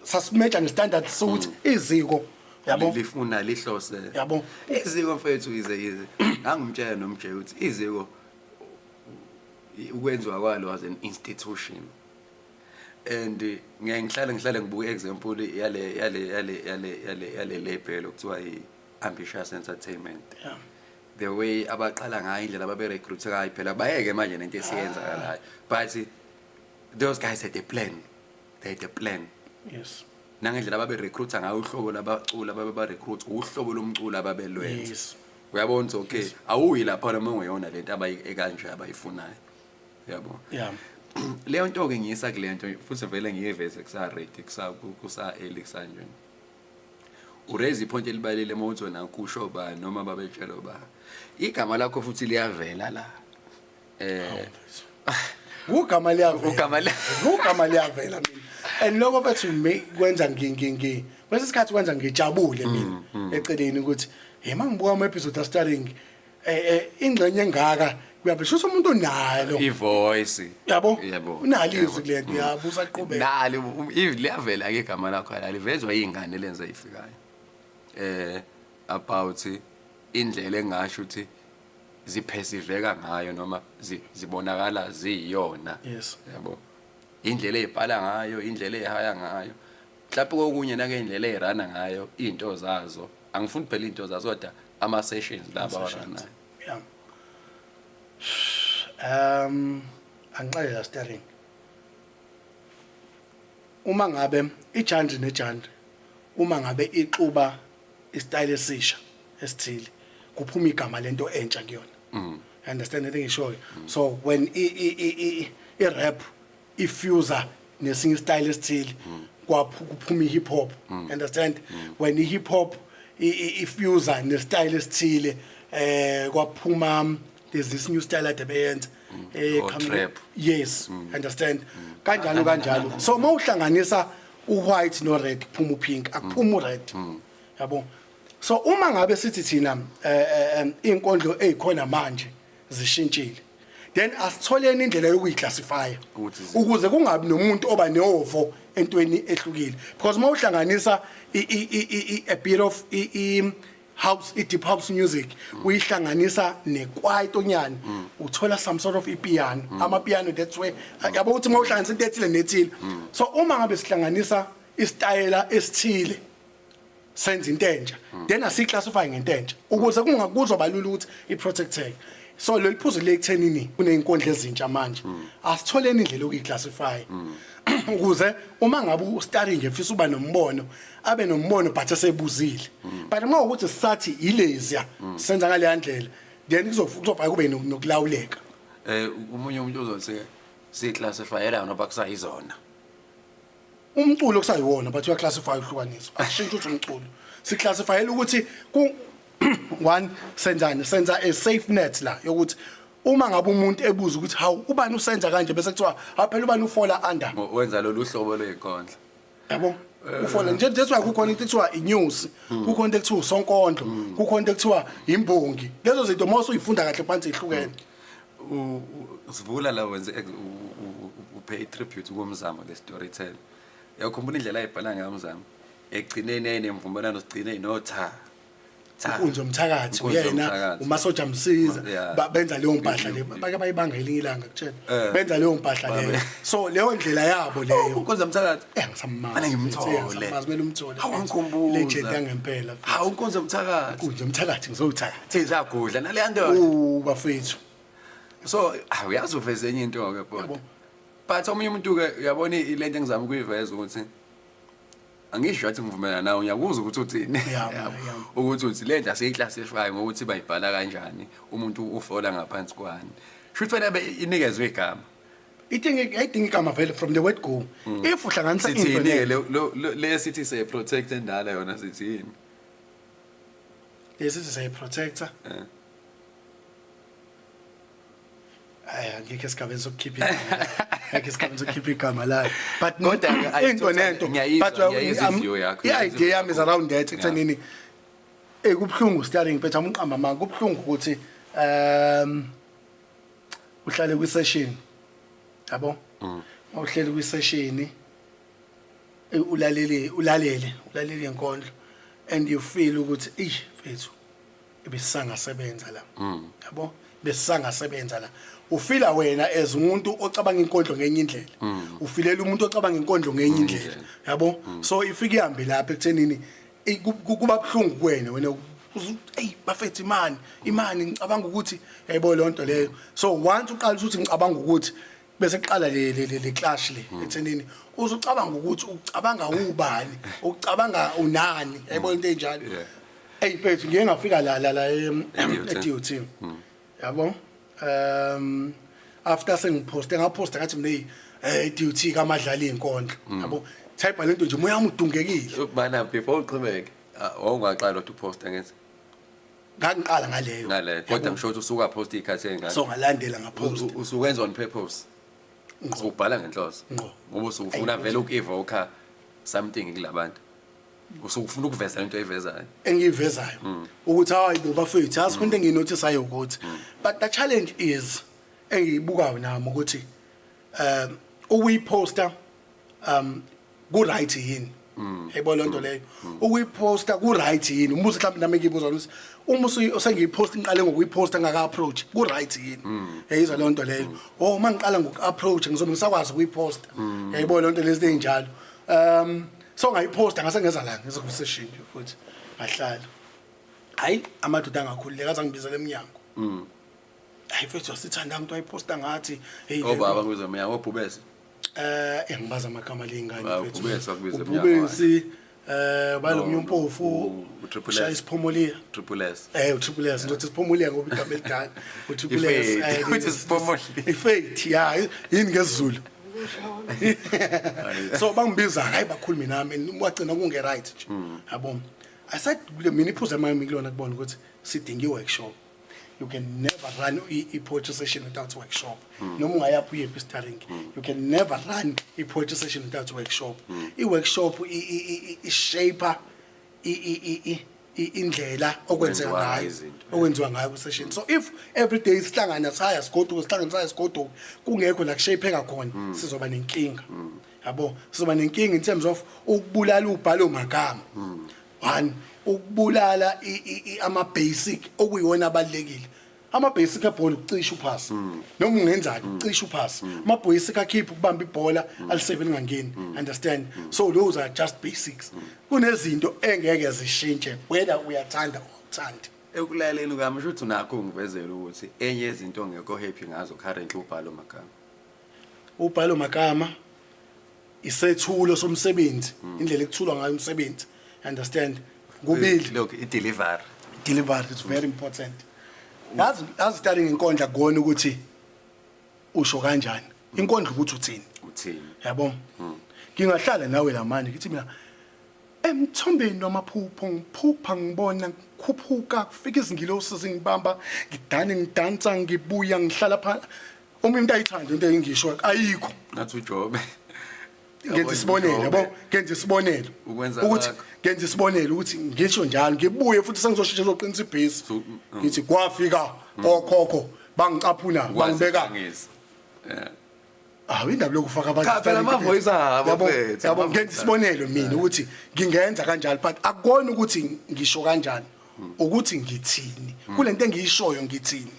sasimeja nestandard sokuthi iziko yabo lifuna lihlose yabo iziko mfethu ize angimtshela nomJ ukuthi iziko ukwenziwa kwalo as an institution and ngihlale ngibuka example yale label okuthiwa Ambitious Entertainment the way abaqala ngayo indlela ababe recruit ngayo phela bayeke manje nento esiyenzakalayo but those guys had a plan yes nangendlela ababe recruiter ngayo uhlobo labacula ababe ba recruit uhlobo lomculo ababelwenza uyabona okay awuyi lapha noma ungeyona lento abayikanje abayifunayo yabo leyo nto ke ngiyisa kule nto futhi vele ngiyeveze kusa ready kusa Elix Anjani uraise ipoint elibalile mawuthi wena kusho ba noma babetshelo ba igama lakho futhi liyavela la ugama liyavela mina and lokho bethu kwenza kwesikhathi kwenza ngijabule mina eceleni ukuthi mangibuka ama episode starring ingxenye engaka kuyabesho umuntu onalo ivoice yabo unali izwi lento yabo usaqhubeka nali liyavela ke igama lakho la livezwa izingane lenza ifikayo about indlela engasho ukuthi ziphesiveka ngayo noma zibonakala ziyona yabo indlela ezibhala ngayo indlela ezihaya ngayo mhlawumbe kokunye nake indlela ezirana ngayo into zazo angifuni phela into zazo kodwa ama sessions laba abaranayo angiqala starring uma ngabe ijandri nejandri uma ngabe ixuba istyle esisha esithile kuphuma igama lento entsha kuyona understand anything ishoyo so when I rap ifuser nesinye style esithile kwaphuma hip hop understand when hip hop ifuser ne-style esithile kwaphuma there's this new style at the beyenza trap yes understand kanjalo so mawuhlanganisa u-white no red kuphuma u-pink akuphuma u-red yabo so uma ngabe sithi thina inkondlo ezikhona manje zishintshile then asitholeni indlela yokuyiclassify ukuze kungabi nomuntu oba neovo entweni ehlukile because mawuhlanganisa a bit of house deep house music uyihlanganisa nekwaito nyani uthola some sort of ipiano amapiano that's where yabo uthi mawuhlanganisa into ethile nethile so uma ngabe sihlanganisa istyle esithile senze into entsha then asiclassify ngento entsha ukuze kungakuzoba lula ukuthi iprotecteke so lo liphuzu lekuthenini kuney'nkondlo ezintsha manje asitholeni indlela yokuyiclassify ukuze uma ngabe u-starring efisa uba nombono abe nombono but esebuzile but uma ukuthi sisathi ilezia senza ngale ndlela then kuzofika kube nokulawuleka umunye umuntu uzothi siclassifyela noma kusayizona umculo kusayiwona but uya classify uhlukaniswa ashintsha ukuthi umculo siclassifyela ukuthi one senza a safe net la yokuthi uma ngabe umuntu ebuza ukuthi hawu ubani usenza kanje bese kuthiwa phela ubani ufola under wenza lolu hlobo lwenkondla yabo ufola nje that's why kukhona into ekuthiwa inews kukhona into ekuthiwa sonkondlo kukhona into ekuthiwa imbongi lezo zinto mose uyifunda kahle phansi ihlukene sivula la wenze upay tribute kumzamo le storyteller yakhumbula indlela ayibhala ngayo umzamo egcineni enemvumelano sigcine notha Unje umthakathi uyena umasoja msiza benza leyo mpahla le bake bayibanga elinye ilanga kutshela benza leyo mpahla leyo so leyo ndlela yabo leyo unkonzo umthakathi ngisammazi ngimthole kumele umthole awangikhumbula legend yangempela hawu unkonzo umthakathi unje umthakathi ngizowuthakathi sizagudla naleya nto bafethu so uyazi uveze enye into ke bho but omunye umuntu ke uyabona ilento engizama ukuyiveza ukuthi angisho ukuthi ngivumelana nawe ngiyakuzwa ukuthi uthini ukuthi uthi lento asiyiclassify ngokuthi bayibhala kanjani umuntu ufola ngaphansi kwani shothi wena inikezwe igama idinga igama vele from the word go if uhlanganisa into le sithi say protect endala yona sithini lesithi say protector ngeke sigabeni sokukhipha ngeke sigabeni sokukhipha igama la but kodwa into nento but idea yami is around that ekuthenini kubhlungu starting but amqamba manje kubhlungu ukuthi uhlale kwi session yabo awuhleli kwi session ulalele inkondlo and you feel ukuthi mfethu ebisangasebenza la yabo besangasebenza la ufila wena as umuntu ocabanga inkondlo ngenye indlela ufilela umuntu ocabanga inkondlo ngenye indlela yabo so ifike ihambe lapha ekuthenini kuba buhlungu kuwena wena bafethi imani ngicabanga ukuthi yayibona lonto leyo so once uqala ukuthi ngicabanga ukuthi bese kuqala le clash le ekuthenini uzucabanga ukuthi ucabanga ubani ucabanga unani yayibona into enjalo mfethu ngeke ngafika la e-DOT yabo after sengiposte ngaposta ngathi mina duty kamadlali inkondlo yabo type lento nje moya udungekile ukubana before uqhubeke awungaqala ukuthi uposta ngenze ngangiqala ngaleyo kodwa ngisho ukuthi usuka post ikhathi engane so ngalandela ngapost usukwenza on purpose ubhala ngenhloso ngoba usufuna vele ukuevoca something kulabantu usufuna ukuveza into eyivezayo engiyivezayo ukuthi hayi bo bafethu asikhona into enginotice ayo ukuthi but the challenge is engiyibukayo nami ukuthi ukuyiposta ku right yini yebo lonto leyo ukuyiposta ku right yini umbuzo mhlawumbe nami ngiyibuza ukuthi uma usengiyiposta ngiqale ngokuyiposta ngaka approach ku right yini yayizwa lonto leyo uma ngiqala ngoku approach ngizobe ngisakwazi ukuyiposta yayibona lonto lezi enjalo so ngayiposta ngase ngeza la ngizoku session futhi ngahlala hayi amadoda angakhululeka azangibizela eminyango hayi mfethu sithanda umuntu ayiposta ngathi hey obaba ngizwe eminyango obhubese ngibaza amagama lengane mfethu ubese wakubiza eminyango ubese balomnye umpofu ushaya isiphomolia triple S triple S ndothi isiphomolia ngoba igama eligane triple S ukuthi isiphomolia ifate yini ngesizulu so bangibiza hayi bakhulumi nami wagcina kunge right nje yabo I said mina iphuza mami kulona kubona ukuthi sidinga iworkshop you can never run a poetry session without workshop noma ungayaphi uyephi starting you can never run a poetry session without workshop i-workshop i-shaper indlela okwenziwa ngayo ku-session so if every day sihlangana saya sigoduko kungekho la kushaypheka khona sizoba nenkinga yabo sizoba nenkinga in terms of ukubulala ubhalo magama one ukubulala ama basic okuyiwona abalekile ama basic ebhola ukucisha uphasi noma ungenzani ucisha uphasi ama basic akhipha ukubamba ibhola aliseveni ngangeni understand so those are just basics kunezinto engeke zishintshe whether uyathanda or uthandi ekulaleni kwami shothi unakho ngivezela ukuthi enye izinto ongekho happy ngazo currently ubhalo magama isethulo somsebenzi indlela ekuthulwa ngayo umsebenzi understand kubili look delivery is very important as starting inkondla kugona ukuthi usho kanjani inkondlo ukuthi uthini yabo ngingahlala nawe lamanje ngithi mina emthombeni wamaphupho ngiphupha ngibona khuphuka kufika izingilosi zingibamba ngidansa ngibuya ngihlala phansi umuntu ayithanda into engisho ayikho ngathi uJobe ngenza isibonelo yabo ngenza isibonelo ukuthi ngenza isibonelo ukuthi ngisho njalo ngibuye futhi sengizoshitsha zoqinisa ibhesi ngithi kwafika okhokho bangicaphuna bangibeka indaba lokufaka abantu cha phela ama voice abo mfethu yabo ngenza isibonelo mina ukuthi ngingenza kanjalo but akukona ukuthi ngisho kanjani ukuthi ngithini kulento engiyishoyo ngithini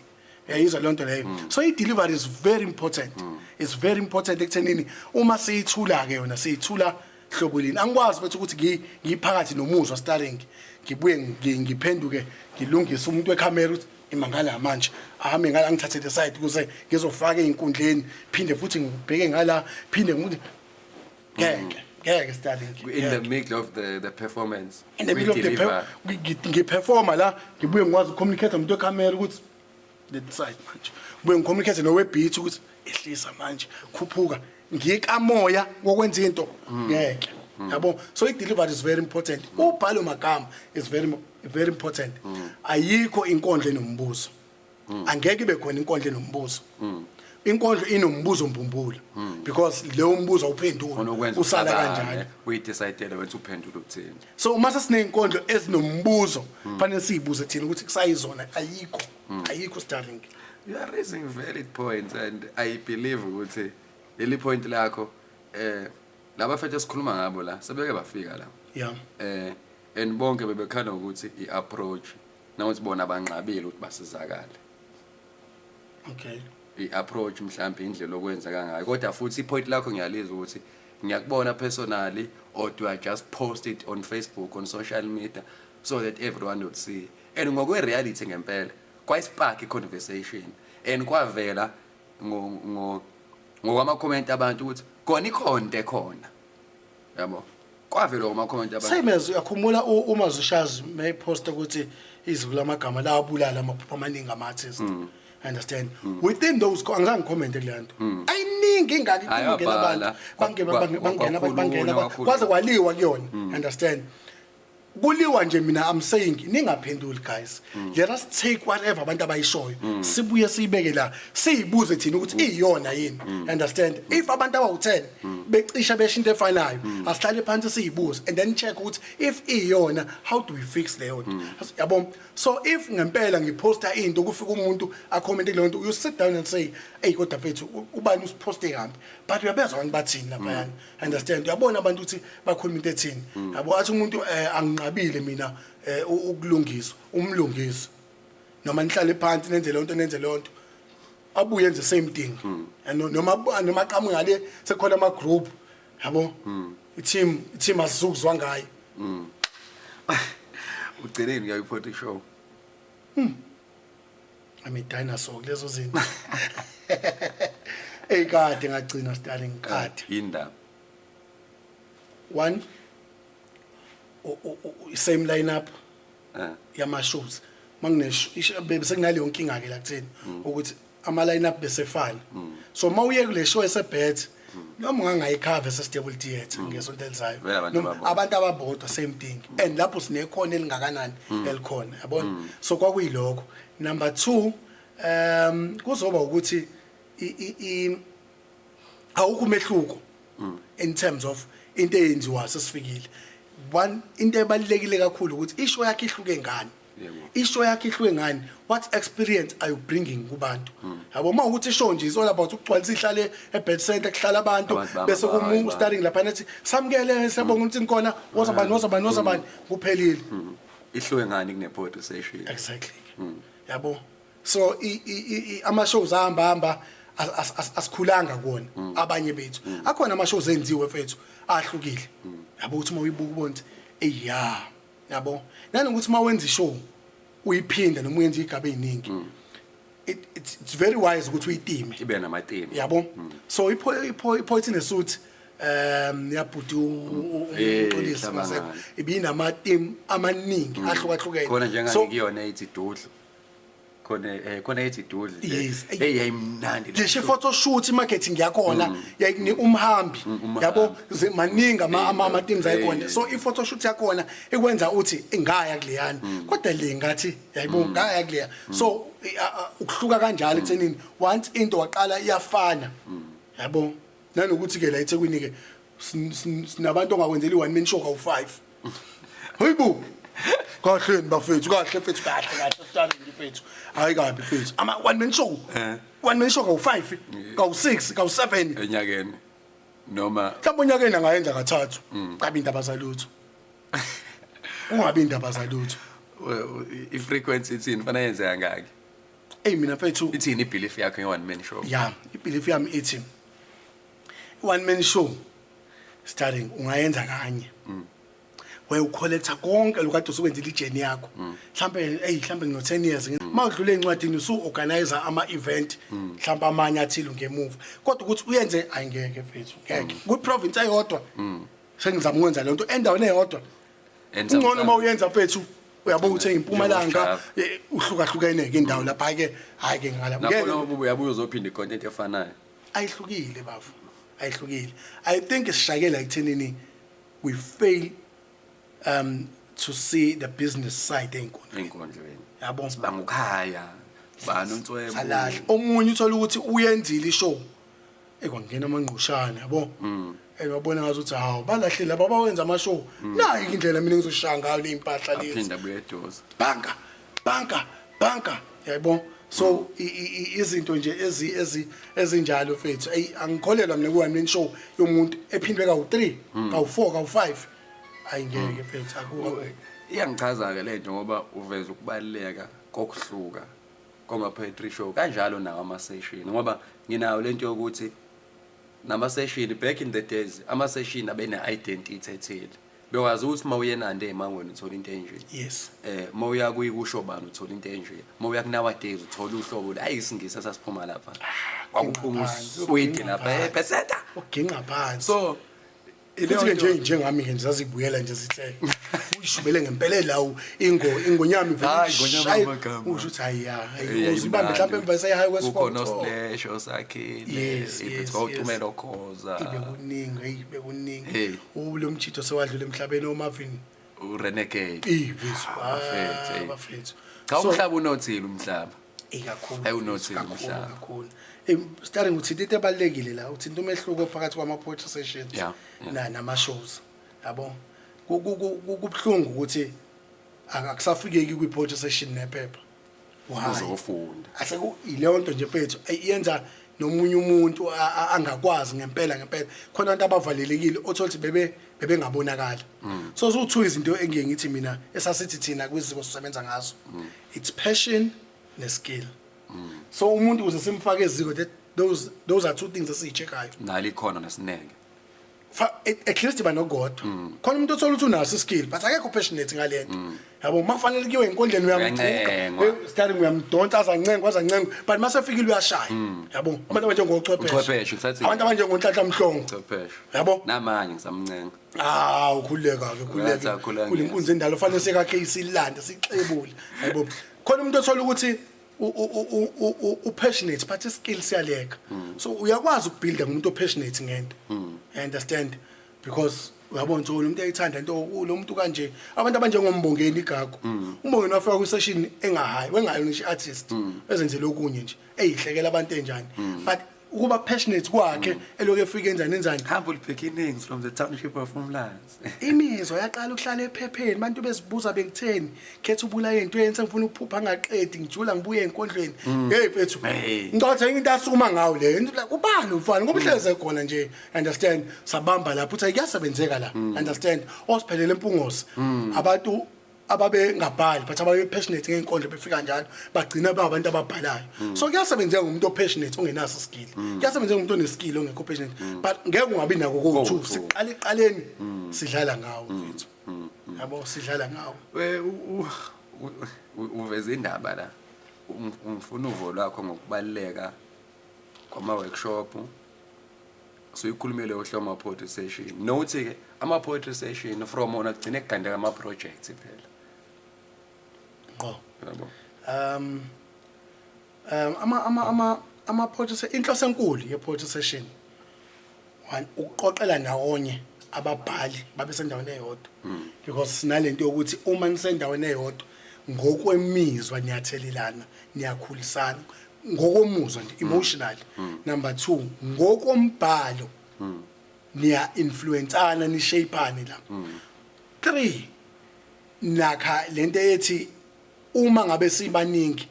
yayizwa lonto leyo so I delivery is very important it's very important ekuthenini uma siyithula ke yona siyithula hlobo lini angikwazi bethu ukuthi ngiphakathi nomuzwa starring ngibuye ngiphenduke ngilungise umuntu wecamera ukuthi imangala manje ahame ngala ngithathe the side ukuze ngizofaka einkundleni phinde futhi ngibheke ngala phinde ngithi ngeke starting in the middle of the performance in the middle of the ngiperforma la ngibuye ngikwazi ucommunicate nomuntu wecamera ukuthi the side manje buye ngicommunicate nowebeat ukuthi ehlisa manje khuphuka ngiyikamoya wokwenza into ngeke yabo so I-delivery is very important ubhalo magama is very important ayikho inkondlo enombuzo angeke ibe khona inkondlo enombuzo inkondlo inombuzo mbumbulo because leyo mbuzo awuphendula usala kanjani uyidecide wethu uphendula ukuthini so uma sesinenkondlo ezinombuzo fanele siyibuze thina ukuthi kusayizona ayikho starting you are raising valid points and I believe ukuthi leli point lakho laba fethu esikhuluma ngabo la sebeke bafika la and bonke bebekhana ukuthi iapproach nawuthi bona abanqabile ukuthi basizakale okay iapproach mhlawumbe indlela okwenza kangayo kodwa futhi ipoint lakho ngiyalizwa ukuthi ngiyakubona personally or do I just post it on Facebook on social media so that everyone would see and ngokwe reality ngempela kwayispark iconversation and kwavela ngokwama comment abantu ukuthi khona ikhonto ekhona yabo kwavela ngoma comment abantu same as uyakhumula uma zishazi mayiposta ukuthi izivula amagama la abulala amaphupho amaningi ama-artist understand within those angizange comment kulanto ayiningi ingaki kungena abantu bangena kwaze kwaliwa kuyona understand kuliwa nje mina I'm saying ningaphenduli guys let us take whatever abantu abayishoyo sibuye siyibeke la siyibuze thina ukuthi iyona yini understand if abantu abawu10 becisha besho into efanayo asihlale phansi siyibuze and then check ukuthi if iyona how do we fix leyo yabo so if ngempela ngiposta into kufika umuntu acomment leyo nto you sit down and say hey kodwa mfethu ubani usiposte kambi but uyabezwa abantu bathini lapha understand uyabona abantu ukuthi bakhuluma into ethini yabo athi umuntu anginqabile mina ukulungiswa umlungisi noma nihlale phansi nenze lonto abuye enze same thing and noma qhamu ngale sekhona ama group yabo i-team asizukuzwa ngayo ugcineni ngiyayiphothi show I'm a dinosaur lezo zinto kade ngagcina starting kade indaba one same lineup yama shows bese kunaleyo nkinga ke la kutheni ukuthi ama lineup besefana so mawuye kule show esebet noma ungangayikhava ese-stable theatre ngesonto elizayo abantu ababodwa same thing and lapho sinekhona elingakanani elikhona yabona so kwakuyilokho number 2 kuzoba ukuthi awukho umehluko in terms of into eyenziwa sesifikile one into ebalekile kakhulu ukuthi isho yakhe ihluke ngani isho yakhe ihluke ngani what experience are you bringing kubantu yabo uma ukuthi isho nje is all about ukugcwalisa ihlale eBed Center kuhlala abantu bese kumuntu starting lapha nathi samukele siyabonga ukuthi ikhona wozabani kuphelile ihluke ngani kune poetry session exactly yabo so ama shows ahamba asikhulanga kuona abanye bethu akhona ama shows enziwe mfethu ahlukile yabo uthi uma uyibuka ubonke yabo nanokuthi uma wenza ishow uyiphinda noma uyenza igaba eziningi it's very wise ukuthi uyitime ibe nama theme yabo so ipoet nesuthi yabhudu uqolisa mase ibinama theme amaningi ahlukahlukene khona njengangikuyona ethi idudlu khona ethi idudla Yes. hey yayimnandi Ngisho photo shoot marketing yakhona yayini umhambi yabo maningi ama teams ayikhona so I photo shoot yakhona ekwenza uthi ngaya kuleyana kodwa le ngathi yayibo ngaya kuleya so ukuhluka kanjalo ethenini once into waqala iyafana yabo nanokuthi ke la eThekwini ke sinabantu ongakwenzeli one man show ka5 hayibo kahle bafethu kahle fethu kahle starting fethu hayi kabi fethu ama one man show ka5 ka6 ka7 enyakeni noma mhlawumbe onyakeni angayenza kathathu qabi indaba zalutho ungabi indaba zalutho I-frequency ithini fanele yenze ngaki mina fethu ithini ibelief yakho nge one man show yeah ibelief yami ithi one man show starting ungayenza kanye we ucollecta konke lokade usukwenzile ijeni yakho mhlambe mhlambe ngino 10 years mawudlule encwadini usu organizer ama event mhlambe amanye athile ngemuva kodwa ukuthi uyenze ayingeke mfethu ngeke ku province eyodwa sengizama ukwenza lento endaweni eyodwa ungcono mawuyenza mfethu uyabona ukuthi eMpumalanga uhlukahlukene ke indawo lapha ke hayi ke ngalapha ngeke lapho uyabuya uzophinda icontent efanayo ayihlukile bafu ayihlukile I think isishakela ekuthenini we fail to see the business side enkondlweni yabo sibanga ukhaya bani uNtswebo salahle omunye uthola ukuthi uyenzile ishow ekwangena amangqushana yabo wabona ngathi uthi hawo balahle laba bawenza ama show nayi indlela mina ngizoshaya ngayo le impahla lezi aphinda buye edoza banka yabo so izinto nje ezinjalo mfethu angikholelwa mina ku one man show yomuntu ephindwe ka3 ka4 ka5 ayingeke mfethu akuwa iyangichaza ke lento ngoba uveza ukubaleka kokuhluka koma poetry show kanjalo nawo ama session ngoba nginayo lento yokuthi nama session back in the days ama session abene identity ethile bekwazi ukuthi mawuyenande emangweni uthola into enje yes mawuya kuyikusho bani uthola into enje mawuya ku nowadays uthola uhlobo ayisingisa sasiphuma lapha kwakuphuma sweet lapha peseta uginqa phansi so futhi njengami ke ngizazibuyela nje sithe uyishubele ngempela lawo ingonyami vele usho uthi hayi uzibambe mhlawumbe emva seyahayi kwesiport ukhona splash osakhile ibethawuthumela okhoza bekuningi ulo mchitho sewadlula emhlabeni oMarvin urenegade bafethu cha umhlaba unothile umhlaba ikakhulu ayunothile umhlaba kakhulu starting uthi into ebalekile la uthi into umehluko phakathi kwama poetry sessions nama shows yabo kubhlungu ukuthi akusafikeki kwi poetry session nephepha uzofunda aseku ileyo nto nje phethu iyenza nomunye umuntu angakwazi ngempela khona abantu abavalelekile othothi bebe ngabonakala so uthu izinto engeke ngithi mina esasithi thina kwiziko sisebenza ngazo it's passion ne skill so umuntu ukuze simfake eziko that those are two things esichekayo nali khona nesineke at least banogodwa khona umuntu othola ukuthi unaso skill but akekho passionate ngalento yabo makufanele kuyiwe enkondleni uyamthuka starting uyamdonsa azancenga but mase efikile uyashaya yabo abantu abanjengochwepheshe abantu abanjengonhlanhla mhlongo yabo namanye ngisamncenga ukhuleka kulinkunzi endalo fanele sekakhe isilanda sixebule yabo khona umuntu othola ukuthi passionate but skills yaleka so uyakwazi ukubuilda umuntu opassionate ngento you understand because uyabona ukuthi umuntu ayithanda into lo muntu kanje abantu abanjengombongeni igagu umbongeni wafika ku session engahayi wengayo ngisho artist ezenzele okunye nje eyihlekela abantu enjani but ukuba passionate kwakhe eloke efika enzani humble beginnings from the township of Umlazi imizwa yaqala ukuhlala ephepheni abantu bezibuza bengitheni khetha ubula into yenze ngifuna ukuphupha ngaqedi ngijula ngibuye enkondlweni hey mfethu ngicotha into asukuma ngawo le into ubani ufana ngoba uhleze khona nje understand sabamba lapho uthi kuyasebenzeka la understand osiphelele empungose abantu ababe ngabhali but ababe passionate ngeenkondlo befika njalo bagcina babantu ababhalayo so kuyasebenzeka umuntu opassionate ongenaso skill kuyasebenzeka umuntu oneskill ongekho passionate but ngeke ungabi nako ko2 siqale eqaleni sidlala ngawo mfethu yabo sidlala ngawo uveze indaba la ungifuna uvo lwakho ngokubaleka kwama workshop so ikhulumele ohloma poetry session nothi ke ama poetry session from ona kugcine kugandeka ama projects phela ngo yabo ama poetry inhloso enkulu ye poetry session one ukuqoqela ndawonye ababhali babe sendaweni eyodwa because sinalento yokuthi uma nisendaweni eyodwa ngokwemizwa niyathelelana niyakhulisana ngokomuzwa nje emotionally number 2 ngokombhalo niya influenceana ni shapeane la 3 nakha lento ethi uma ngabe sibaningi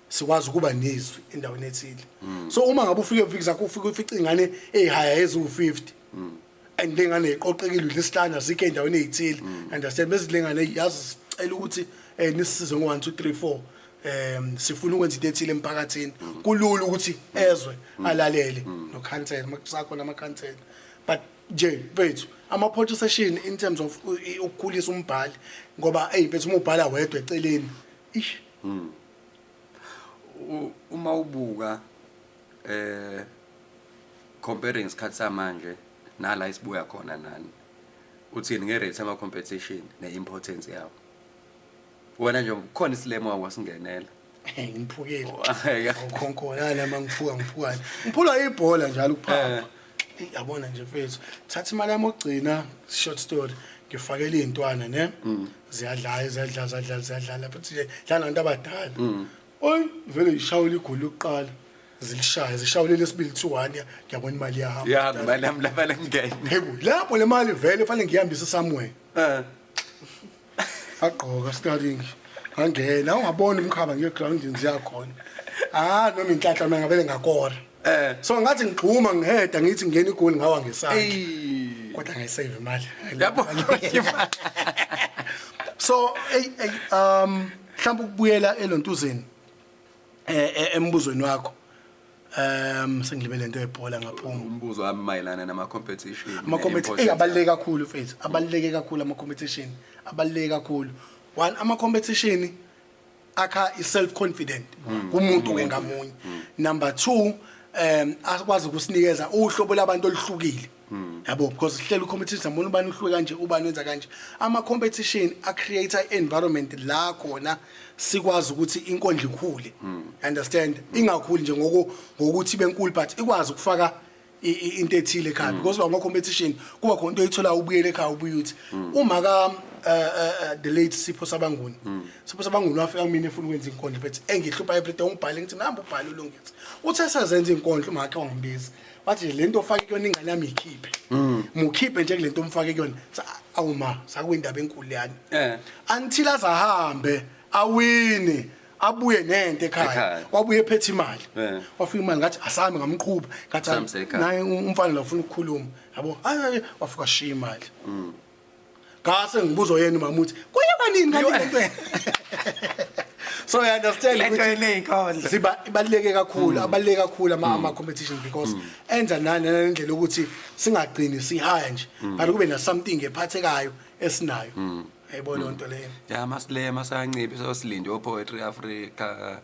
sikwazi ukuba nezwi endaweni ethile so uma ngabe ufike uvika ufike ufica ingane ehaya ezu50 and lengane iqoqekile lesihlanu azike endaweni ezithile understand bese lengane yazi sicela ukuthi nisisize ngo 1 2 3 4 sifuna ukwenza into ethile emphakathini kulula ukuthi ezwe alalele no cancel makusakho nama cancel but nje bethu ama poetry session in terms of ukukhulisa umbhali ngoba bethu uma ubhala wedwa eceleni ish uma ubuka comparing isikhathi samanje nala isibuya khona nani uthini ngerate ama competition neimportance yawo wena nje kukhona isilemo wakwasingenela ngiphukile awukhonkona nama ngiphuka ngiphula ibhola njalo ukuphapha yabona nje mfethu thatha imali yami ogcina short story ngifakela izintwana ne ziyadlala futhi dlala nabantu abadala oy vele ishawula igoli lokuqala zishawule lesibili 2-1 ngiyabona imali yahamba imali yami lapha lengene yebo lapho le mali vele fanele ngihambise somewhere aqoka starting angena ungabona umkhaba ngeground ziyakhona noma inhlanhla mina ngabele ngakora so ngathi ngixhuma ngiheda ngithi ngene igoli ngawa ngesandla kodwa ngayisave imali yabo so mhlawumbe ukubuyela elontuzeni embuzweni wakho sengilibele into yebhola ngaphuma umbuzo wami mayelana nama competition ama competition abaluleke kakhulu mfethu abaluleke kakhulu ama competition abaluleke kakhulu one ama competition akha iself confident kumuntu ke ngamunye number 2 akwazi ukusinikeza uhlobo labantu oluhlukile yabo because sihlelo competition ambona ubani uhluke kanje ubani wenza kanje ama competition a create environment la khona sikwazi ukuthi inkondlo ikhule understand ingakhuli nje ngokuthi benkulu but ikwazi ukufaka into ethile ekhaya because ama competition kuba khona into oyithola ubuyele ekhaya ubuye uthi uma ka the late Sipho Sabanguni Sipho Sabanguni wafika kumina efuna ukwenza inkondlo but engihlupha everyday ungibhale ngithi namba ubhale ulungise uthi asazenza inkondlo makhe wangibiza wathi lento ofake kuyona ingane yami ikhiphe mukhiphe nje kulento umfake kuyona awuma sakwindaba enkulu yani until azahambe awini abuye nento ekhaya wabuye ephethe imali wafika imali ngathi asami ngamqhuba ngathi naye umfana la ufuna ukukhuluma yabo wafika shiya imali ngase ngibuzo yena mama uthi kuye kanini kanti lento so I understand ukuthi siba ibaluleke kakhulu abaluleke kakhulu ama competition because enza nani indlela ukuthi singagcini sihaya nje but kube na something ephathekayo esinayo ayibona into leyo masilema sanciphi sosilinde oPoetry Africa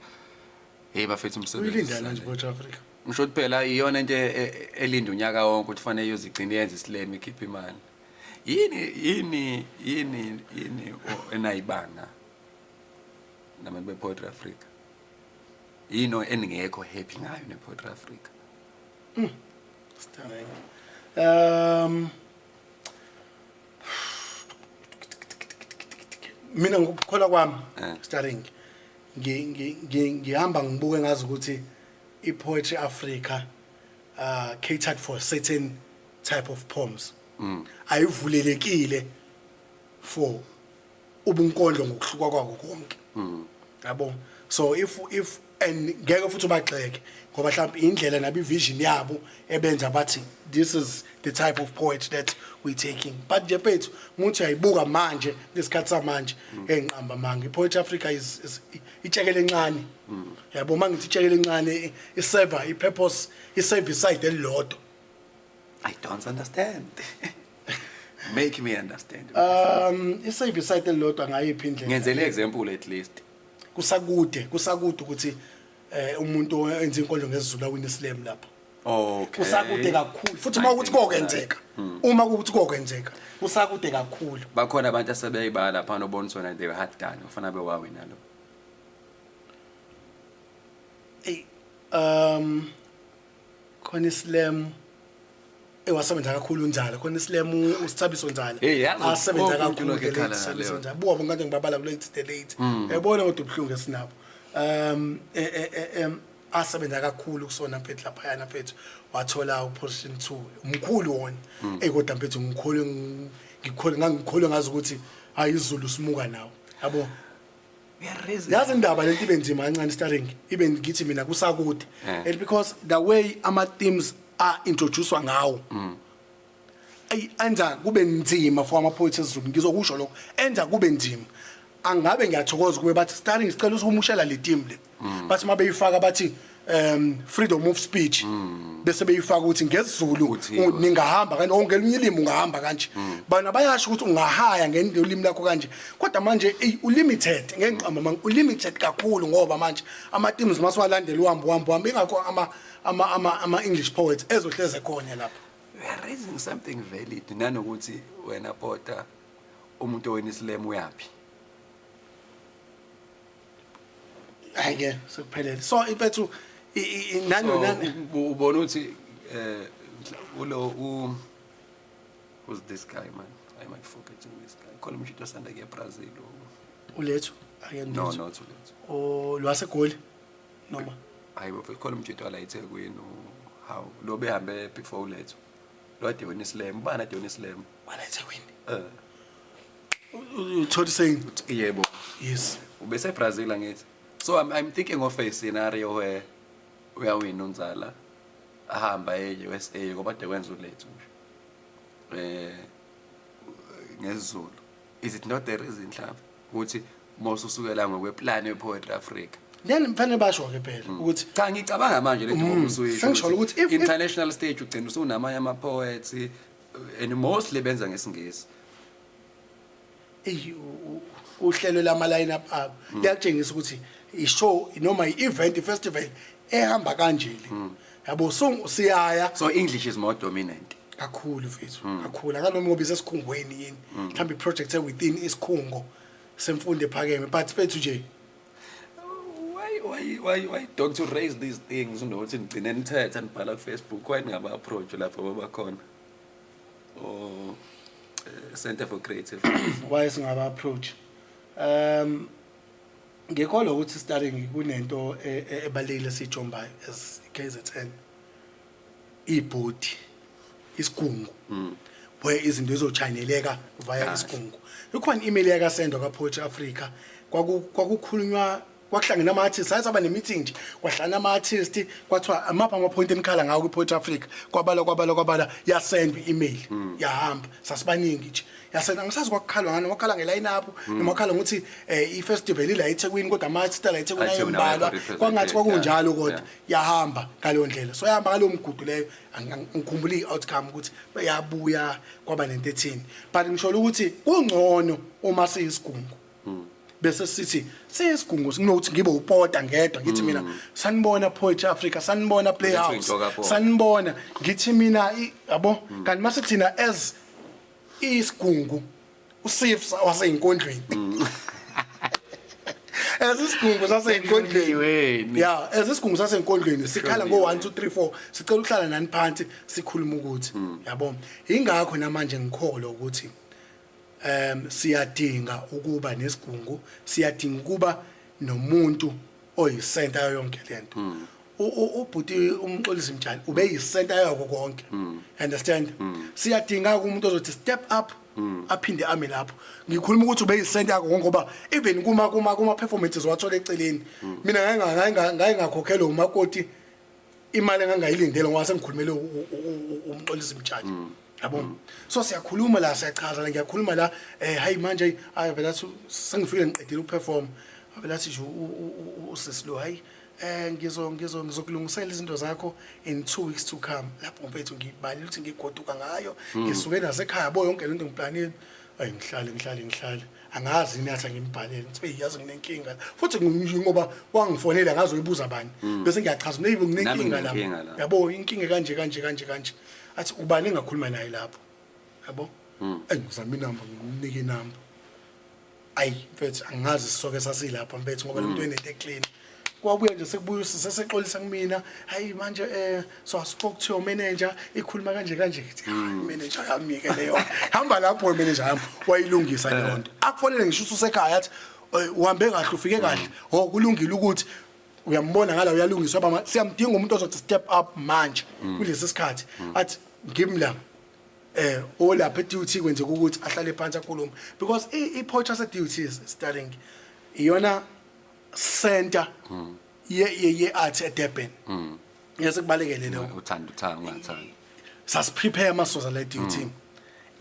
bafethu umsebenzi uyilindana nje Poetry Africa ngisho phela iyona into elinda unyaka wonke ukuthi fanele uyozigcina yenze isileme ikhipha imali yini enayibanga nabantu bePoetry Africa yino eningekho happy ngayo nePoetry Africa starring mina ngokukhola kwami starring ngihamba ngibuke ngazi ukuthi iPoetry Africa catered for certain type of poems ayivulelekile for ubunkondlo ngokuhluka kwako konke yabo so if and ngeke futhi ubagxeke ngoba mhlawumbe indlela nabi vision yabo ebenza bathi this is the type of poet that we taking but nje phethu umuntu uyayibuka manje lesikhathi samanje enqamba manga iPoetry Africa is itshekele encane yabo mangithi itshekele encane iserver ipurpose iservice side elilodwa I don't understand make me understand iservice side elilodwa ngayiphi indlela ngenzele example at least kusakude ukuthi umuntu enza inkondlo ngesizulu awina islam lapha okay kusakude kakhulu futhi uma ukuthi kokwenzeka uma ukuthi kokwenzeka kusakude kakhulu bakhona abantu asebeyibala lapha nobonisona they were hard done ufana bewawina lo khona islam ewasebenza kakhulu unjalo khona islam usithabiso njalo Hey, yazi, asebenza wonke umuntu kakhulu lokho ekhala isithabiso ngaleyo. njalo buwa ngathi ngibabala kule late yabona kodwa ubhlungu esinabo asebenza kakhulu kusona mfethu lapha yana mfethu wathola uposition 2 umkhulu wona kodwa mfethu ngikholwe ngazi ukuthi hayi izulu simuka nawo yabo yazi indaba lento ibe nzima kancane starting ibe ngithi mina kusakude and because the way ama themes are introduced ngawo enza kube nzima for ama poets esiZulu ngizokusho lokho enza kube nzima angabe ngiyathokoza kube bathi starting sicela usumushela le team le bathi mabeyifaka bathi freedom of speech bese beyifaka ukuthi ngesiZulu ningahamba kanti ongelinye ilimi ungahamba kanje bana bayasho ukuthi ungahaya ngendolimi lakho kanje kodwa manje ulimited ngencamba manje ulimited kakhulu ngoba manje ama themes masiwalandela uhambo ingakho ama English poets ezohleze khona lapha. We are raising something valid nanokuthi wena Pota umuntu wena islam uyapi Hayi sekuphelele so ifethu nani ubona ukuthi who's this guy man I might forget this guy call him Mshito Sanda ke Brazil ulethu no not ulethu lwasegoli noma hayi call him Mshito la eThekwini how lo behambe before ulethu lo Dewin Islam bana Dewin Islam wala eThekwini utholi saying yebo yes ubese Brazil angithi so I'm thinking of a scenario where uyawina unzala ahamba eUSA ngoba de kwenza ulethu ngezulu is it not the reason mhlawumbe ukuthi mose usukela ngokweplan yePoetry Africa then mfanele basho ke phela ukuthi cha ngicabanga manje lento ngoba usuyisho sengisho ukuthi if international stage ugcina usunamanye ama poets and mostly benza ngesingisi uhlelo lama line up liyatshengisa ukuthi ishow noma ievent ifestival ehamba kanjeli yabo so siyaya so English is more dominant kakhulu mfethu kakhulu akanoma ngoba isesikhungweni yini mhlawumbe iproject within isikhungo semfundo ephakeme but mfethu nje why don't you raise these things unothi ngicine nithetha nibhala ku Facebook why ngaba approach lapho babakhona or Center for Creative why singaba approach ngikholwa ukuthi starting kunento ebalekile sijombayo as KZN ibhodi isigungu where izinto ezochaneleka via isigungu ikhona email yaka sendwa ka Poetry Africa kwakukhulunywa kwakuhlangana ama artists ayisaba ne meeting nje kwahlangana ama artists kwathiwa amapha ama point enikhala ngawo ku Poetry Africa kwabala yasendwa email yahamba sasibaningi nje yasena ngisazi kwakukhalwa ngani wakhala ngeline up noma wakhala ngokuthi ifestival ila eThekwini kodwa ama artists la eThekwini ayembalwa kwangathi kwakunjalo kodwa yahamba ngalo ndlela so yahamba ngalo mgudu leyo ngikhumbula i-outcome ukuthi bayabuya kwaba ne13 but ngisho ukuthi kungcono uma siyisigungu bese sithi sesigungu sinokuthi ngibe upota ngedwa ngithi mina sanibona Poetry Africa sanibona Playhouse sanibona ngithi mina yabo kanti mase thina as isigungu usif waseinkondlweni as isigungu saseinkondlweni yeah as isigungu saseinkondlweni sikhala ngo 1 2 3 4 sicela ukuhlala nani phansi sikhuluma ukuthi yabo ingakho namanje ngikholwa ukuthi siyadinga ukuba nesigungu siyadinga ukuba nomuntu oyisenta yonke lento ubhuti umxolisi mjani ube yisenta yakho konke understand siyadinga umuntu ozothi step up aphinde ame lapho ngikhuluma ukuthi ube yisenta yakho ngoba even kuma performances wathola eceleni mina ngayengakhokhela umakoti imali engangayilindele ngoba sengikhulumele umxolisi mjani yabo so siyakhuluma la siyachaza la ngiyakhuluma la hayi manje avela sengifike ngiqedile uperform avela sithi usisilo hayi ngizokulungisela izinto zakho in 2 weeks to come lapho mfethu ngibali ukuthi ngigoduka ngayo ngisuke nasekhaya yabo yonke lento ngiplanini ayi ngihlale angazi inathi ngimbhalele ngithi yazi nginenkinga futhi ngoba wangifonela ngazoyibuza bani bese ngiyachaza maybe nginenkinga la yabo inkinga kanje athi ubani engakhuluma naye lapho yabo engizama inamba ngimnike inamba ayi mfethu angazi sisoke sasilapha mfethu ngoba lo muntu enento eclean kwabuya nje sekubuya sesexolisa kumina hayi manje so I spoke to your manager ikhuluma kanje manager yami ke leyo hamba lapho manager yami wayilungisa leyo nto akufanele ngisho usekhaya athi uhambe kahle ufike kahle kulungile ukuthi uyambona ngala uyalungiswa baba siyamdinga umuntu ozothi step up manje kulesi sikhathi athi ngimla olapha duty kwenzeka ukuthi ahlale phansi akhuluma because i-Potchefstroom duty is starting iyona center ye art eDurban yase kubalekele lokho uthanda ungathanda sasiprepare amasoza le duty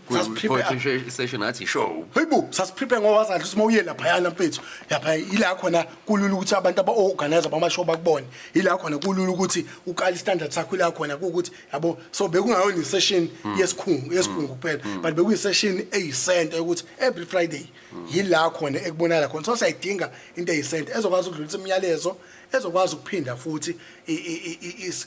Poetry session athi show hayibo sasiprepare ngoba wazathi ukuthi mawuye lapha yana mfethu yapha ila khona kulula ukuthi abantu aba-organizer bamashow bakubone ila khona kulula ukuthi uqala istandard sakho ila khona ukuthi yabo so bekungayona isession yesikhungu kuphela but bekuyisession eyisenta ukuthi every Friday yila khona ekubonala khona so sayidinga into eyisenta ezokwazi ukudlulisa imiyalezo ezokwazi ukuphinda futhi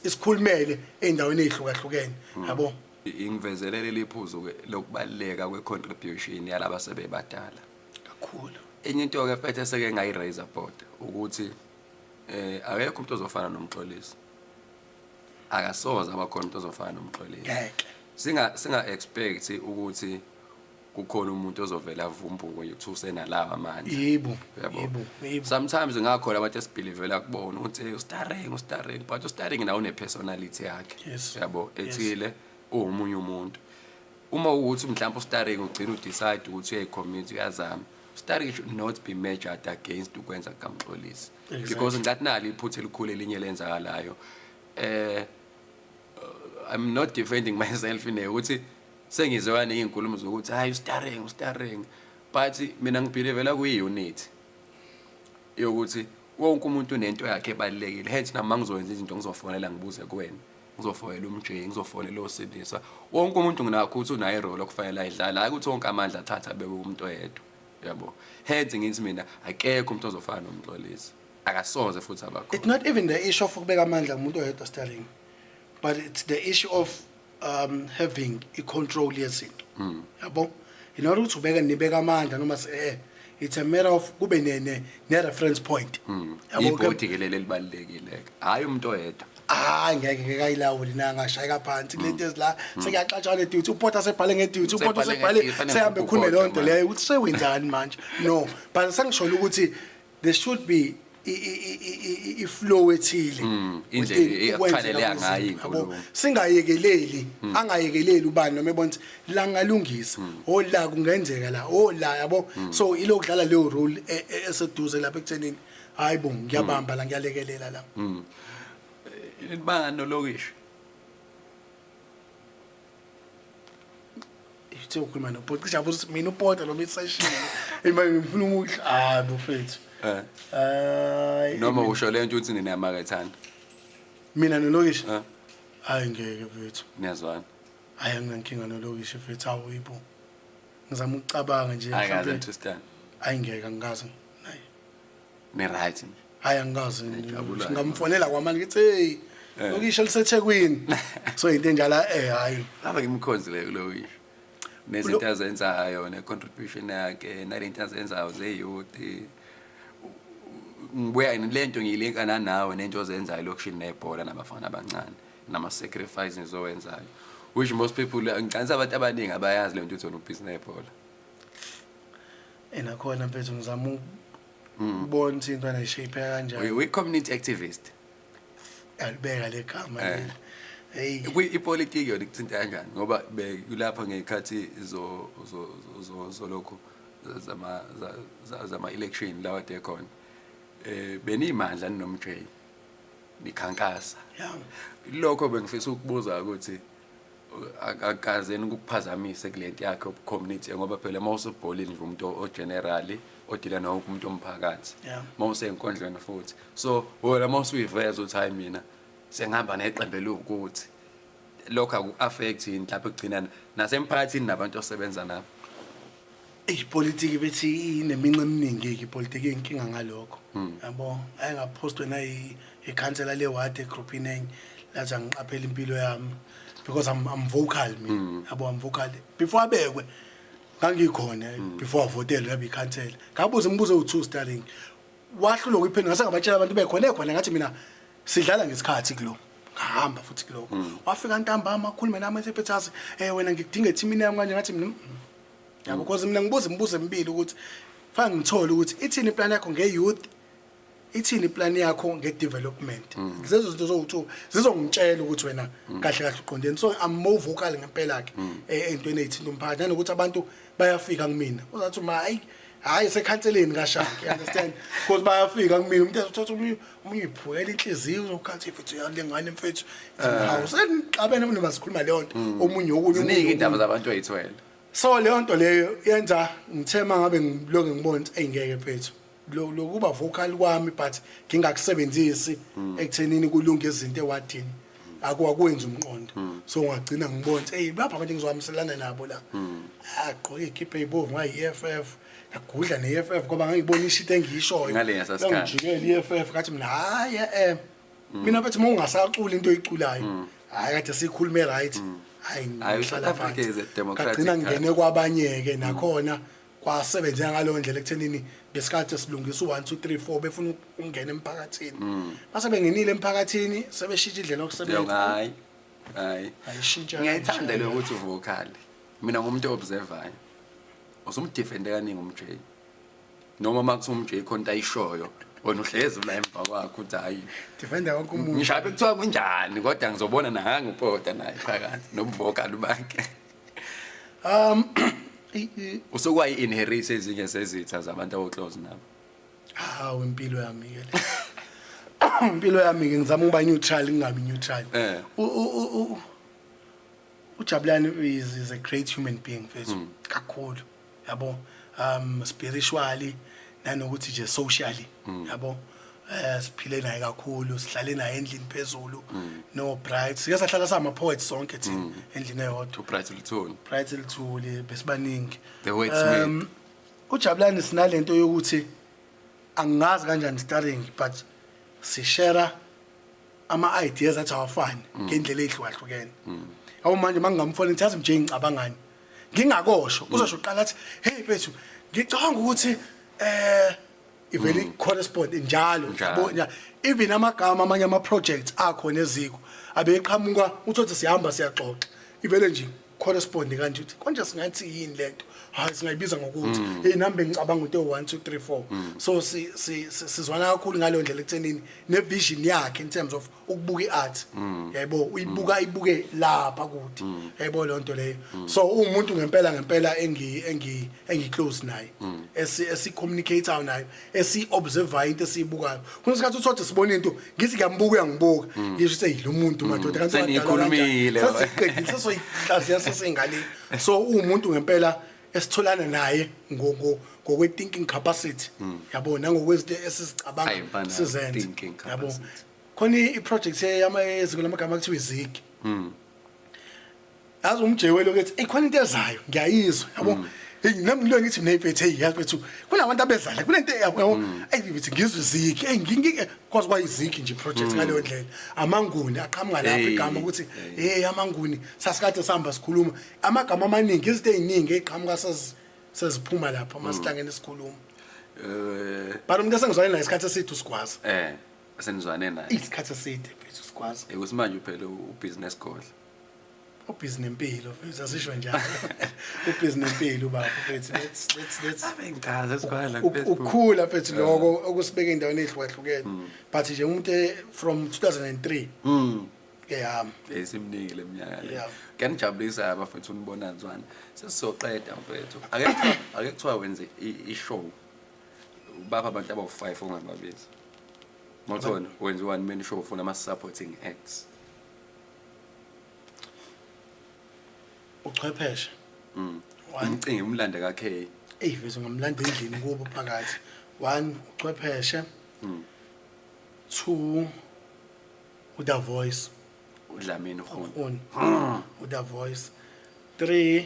isikhulumele endaweni ezihlukahlukene yabo ingivezelele liphuzu lokubaleka kwecontribution yalaba sebebadala kakhulu enye into ke mfethu eseke ngayiraise board ukuthi akekho umuntu ozofana nomxolisi akasoza abakhona umuntu ozofana nomxolisi singa expect ukuthi kukhona umuntu ozovela avumbuke ukuthi nalawa amandla yebo sometimes ngakhona abantu esibelievela kubona ukuthi ustarring but ustarring nawo une personality yakhe yabo ethile umunye umuntu uma ukuthi mhlawumbe ustarring ugcina udecide ukuthi uyayicommit uyazama starring should not be measured against ukwenza kamxolisi because ngathi nali iphuthe elikhulu elinye lenzakalayo I'm not defending myself in ukuthi sengizwana izinkulumo zokuthi hayi ustarring but mina ngibelievela kuyi-unit yokuthi wonke umuntu unento yakhe ebalekile hence nami ngizoyenza izinto ngizofonela ngibuze kuwena ngizofonela umjay ngizofonela oSindisa wonke umuntu nginakho ukuthi unayo irole okufanele ayidlala hayi ukuthi wonke amandla athatha bebe umuntu oyedwa yabo hence ngithi mina akekho umuntu ozofana nomxolisi akasoze futhi abakho it's not even the issue of ukubeka amandla umuntu oyedwa starring but it's the issue of having a control yezinto yabo in order ukuthi nibeka amandla noma it's a matter of kube ne reference point yabo ipolitikelele libalekile hayi umuntu oyedwa ngeke kayilawuli nangashayika phansi kulento ezila sekuyaxatshana duty uPota sebhale ngeduty uPota sebhale sehambe khulme lonto leyo ukuthi sewenzani manje no but sengisholo ukuthi there should be iflow ethile indlela ekufanele ngayo inkulumo singayekeleli angayekeleli ubani noma ebona ukuthi la ngalungisa la kungenzeka la yabo so ilokudlala leyo role eseduze lapha ekuthenini hayibo ngiyabamba la ngiyalekelela la ibanga nolokisho ithe ukhuluma noPota kusho mina uPota lo message imali ngifuna ukudla bufethu noma usho lento ukuthi ninamakethana mina nolokisho hayi ngeke mfethu niyazwana hayi anginankinga nolokisho mfethu awibo ngizama ukucabanga nje mhlawumbe understand hayi ngeke angikazi nayi ne right hayi angikazi ngamfonela kwamanje ngithi hey lokisho liseThekwini so into enjala hayi laba ngimkhonzile kulokisho nezinto azenzayo ne contribution yakhe nalento azenzayo ze-youth ngibuya lento ngiyilinkana nawe nento ozenzayo lokushini nebhola nabafana abancane nama-sacrifices owenzayo which most people ngicanisa abantu abaningi abayazi lento uthona ubhizi nebhola enakhona mfethu ngizama ukubona ukuthi into anayishape kanjani we-community activist alibeka legama hey ipolitiki yona ikuthinta kanjani ngoba kulapha ngekhathi lokho zama-election lawa de khona benimandla ninomjay nikhankasa lokho bengifisa ukubuza ukuthi akazeni ukuphazamise kulento yakhe community ngoba phela mawusebholini nje umuntu ogenerali odila nawo umuntu omphakathi mawusenkondlweni futhi so wena mawusuyiveza uthi hayi mina sengihamba neqembe lokuthi lokho aku-affect yini lapho ekugcinana nasemphakathini nabantu osebenza nabo ipolitiki bethi ineminqa eminingi ipolitiki inkinga ngalokho yabo ayengapostwe nayi ikhansela leward groupini enye lathi angiqaphela impilo yami because I'm vocal mina yabo I'm vocal before abekwe ngangikhona before avotelwe yabe ikhansela ngabuza umbuzo u2 starting wahlula ukuyiphendula ngase ngabatshela abantu bekhona ngathi mina sidlala ngesikhathi kulo ngahamba futhi kuloko wafika ntambama akhulume nami esePeters wena ngikudinga ethimini yami kanje ngathi mina yabo because mina ngibuza imibuzo emibili ukuthi fanele ngithole ukuthi ithini iplan yakho nge-youth ithini iplan yakho nge-development lezo zinto zowu2 zizongitshela ukuthi wena kahle kahle uqondeni so I'm more vocal ngempela ke entweni ethinta umphakathi nanokuthi abantu bayafika kumina uzathi uma hayi sekhanseleni kaShaka you understand because bayafika kumina umuntu uthatha umunye iphukela inhliziyo uzokhantsha mfethu yalengane mfethu house ngixabene mina basikhuluma leyo nto omunye okunye ziningi indaba zabantu ayithwele so leyo nto leyo yenza ngithema ngabe ngiloke ngibona ukuthi engeke mfethu lokuba vocal kwami but ngingakusebenzisi ekuthenini kulunga izinto ewadini akwenza umqondo so ngagcina ngibona ukuthi bapha abantu engizohamiselana nabo la agqoke ikhiphe ezibovu ngayi-EFF ngagudla ne-EFF ngoba ngangibona ishit engiyishoyo ngijikela i-EFF ngathi mina hayi mina bathi ungasacula into oyiculayo hayi kade sikhulume right hayi South Africa is a democratic ngagcina ngene kwabanye-ke nakhona kwasebenzeka ngaleyo ndlela ekuthenini besikhathi silungisa u1 2 3 4 befuna ukungena emphakathini base bengenile emphakathini sebeshintsha indlela yokusebenza hayi ayishintsha ngiyayithanda le ukuthi uvocal mina ngumuntu observayo usumdefende kaningi umJ noma makuthi umJ khonto ayishoyo wena uhlezi la emva kwakho uthi hayi defender wonke umuntu ngishabe kuthiwa kunjani kodwa ngizobona nanga ngupota naye phakathi nobuvocal bakhe usokwayi inherit ezinye sezitha zabantu aboclose nabo impilo yami ke impilo yami ke ngizama ukuba neutral ngingabi neutral uJabulani is a great human being mfethu kakhulu yabo spiritually nanokuthi nje socially yabo siphile naye kakhulu sihlale naye endlini phezulu no Bright sike sahlala sama poets sonke thina endlini eyodwa Bright Lithuli besibaningi the wordsmith uJabulani sinalento yokuthi angazi kanjani starting but si share ama ideas athi awafani ngendlela ehlukahlukene awu manje mangingamfona ngithi nje ngicabangani ngingakosho uzosho uqala athi hey bethu ngicabanga ukuthi iveli correspond njalo yabo even amagama amanye ama projects akho neziko abeqhamuka uthothi sihamba siyaxoxa ivele nje correspond kanje uthi konje singathi yini lento hayi singayibiza ngokuthi inamba engicabanga ukuthi 1 2 3 4 so sizwana kakhulu ngalo ndlela ekuthenini ne vision yakhe in terms of ukubuka iart yabo ibuke lapha kuthi yabo le nto leyo so umuntu ngempela engi close naye esi communicate naye esi observe into esibukayo kunesikhathi uthothi sibona into ngithi ngiyambuka uyangibuka ngisho ukuthi lo muntu madoda kanti senikhulumile sesiqedile sesoyihlaziya sesingale so umuntu ngempela esitholana naye ngokwe thinking capacity yabo nangokwezinto esizicabanga sizenze yabo khona iproject yamaziko lamagama kuthiwa iziki yazi umjewelo ukuthi khona into ezayo ngiyayizwa yabo nami ngilo ngithi mina iphethe yazi bethu kunabantu abezala kunento yabo ngithi ngizwe iziki ngike kwazi kwayiziki nje project ngaleyo ndlela amanguni aqhamuka lapha igama ukuthi amanguni sasikade sihamba sikhuluma amagama amaningi izinto eziningi eqhamuka seziphuma lapha masihlangene isikhuluma but umuntu esengizwana naye isikhathi eside usikwazi senizwane naye isikhathi eside bethu usikwazi ekusimanje uphela ubusiness call ubusiness impilo mfethu asisho njalo ubusiness impilo baba mfethu let's abengazi esikhwala ukukhula mfethu lokho okusibeka endaweni ehlukahlukene but nje umuntu from 2003 esimningi leminyaka le kanijabulisa abafethu unibona nzwana sesizoqeda mfethu ake kuthiwa wenze i-show bapha abantu abawu5 ongababizi mothona wenze one man show ufuna ama supporting acts uchwepheshe umcingi umlanda kakhe mfethu ngamlanda endlini kubo phakathi 1 uchwepheshe 2 uDa Voice uDlamini ukhona uDa Voice 3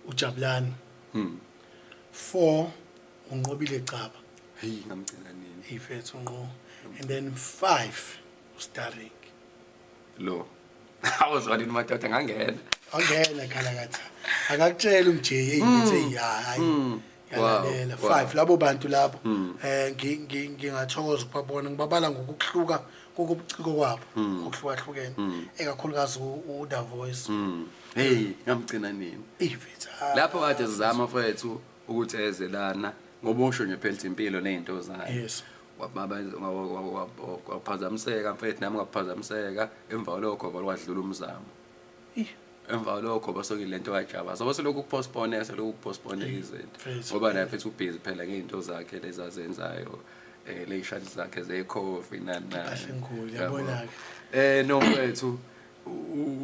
uJabulani 4 unqobile Caba ngamgcina nini mfethu unqo and then 5 starring lo awuzwani madoda ngangena angena khalakatha akakutshela umJ ngithi hayi yalalela 5 labo bantu labo ngingathokoza ukubabona ngibabala ngokuhluka kokubuciko kwabo okuhlukahlukene ekakhulukazi uDa Voice hey ngamgcina nini ivitha lapho kade sizama mfethu ukuthi ezelana ngoba usho nje phela impilo nezinto zayo yes waphazamiseka mfethu nami ngaphazamiseka emva kwalokho balwadlula umzamo emva kwalokho basokile lento kajaba so baselokhu ukupostpone izinto ngoba naye mfethu ubusy phela ngezinto zakhe lezazenzayo leyishadi zakhe ze-coffee nani enkulu yabona-ke no mfethu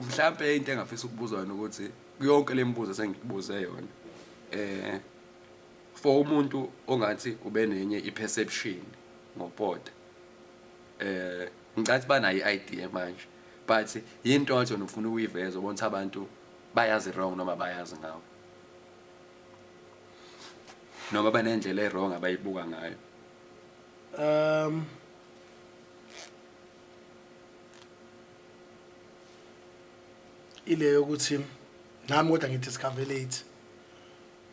mhlambe into engafisa ukubuza yona ukuthi yonke lembuzo sengikubuze yona for umuntu ongathi ube nenye iperception ngopota ngicathi banayo i-idea manje but yinto athi wena ufuna ukuyiveza ubona abantu bayazi wrong noma bayazi ngawo noma banendlela e-wrong abayibuka ngayo ile ukuthi nami kodwa ngithi discover late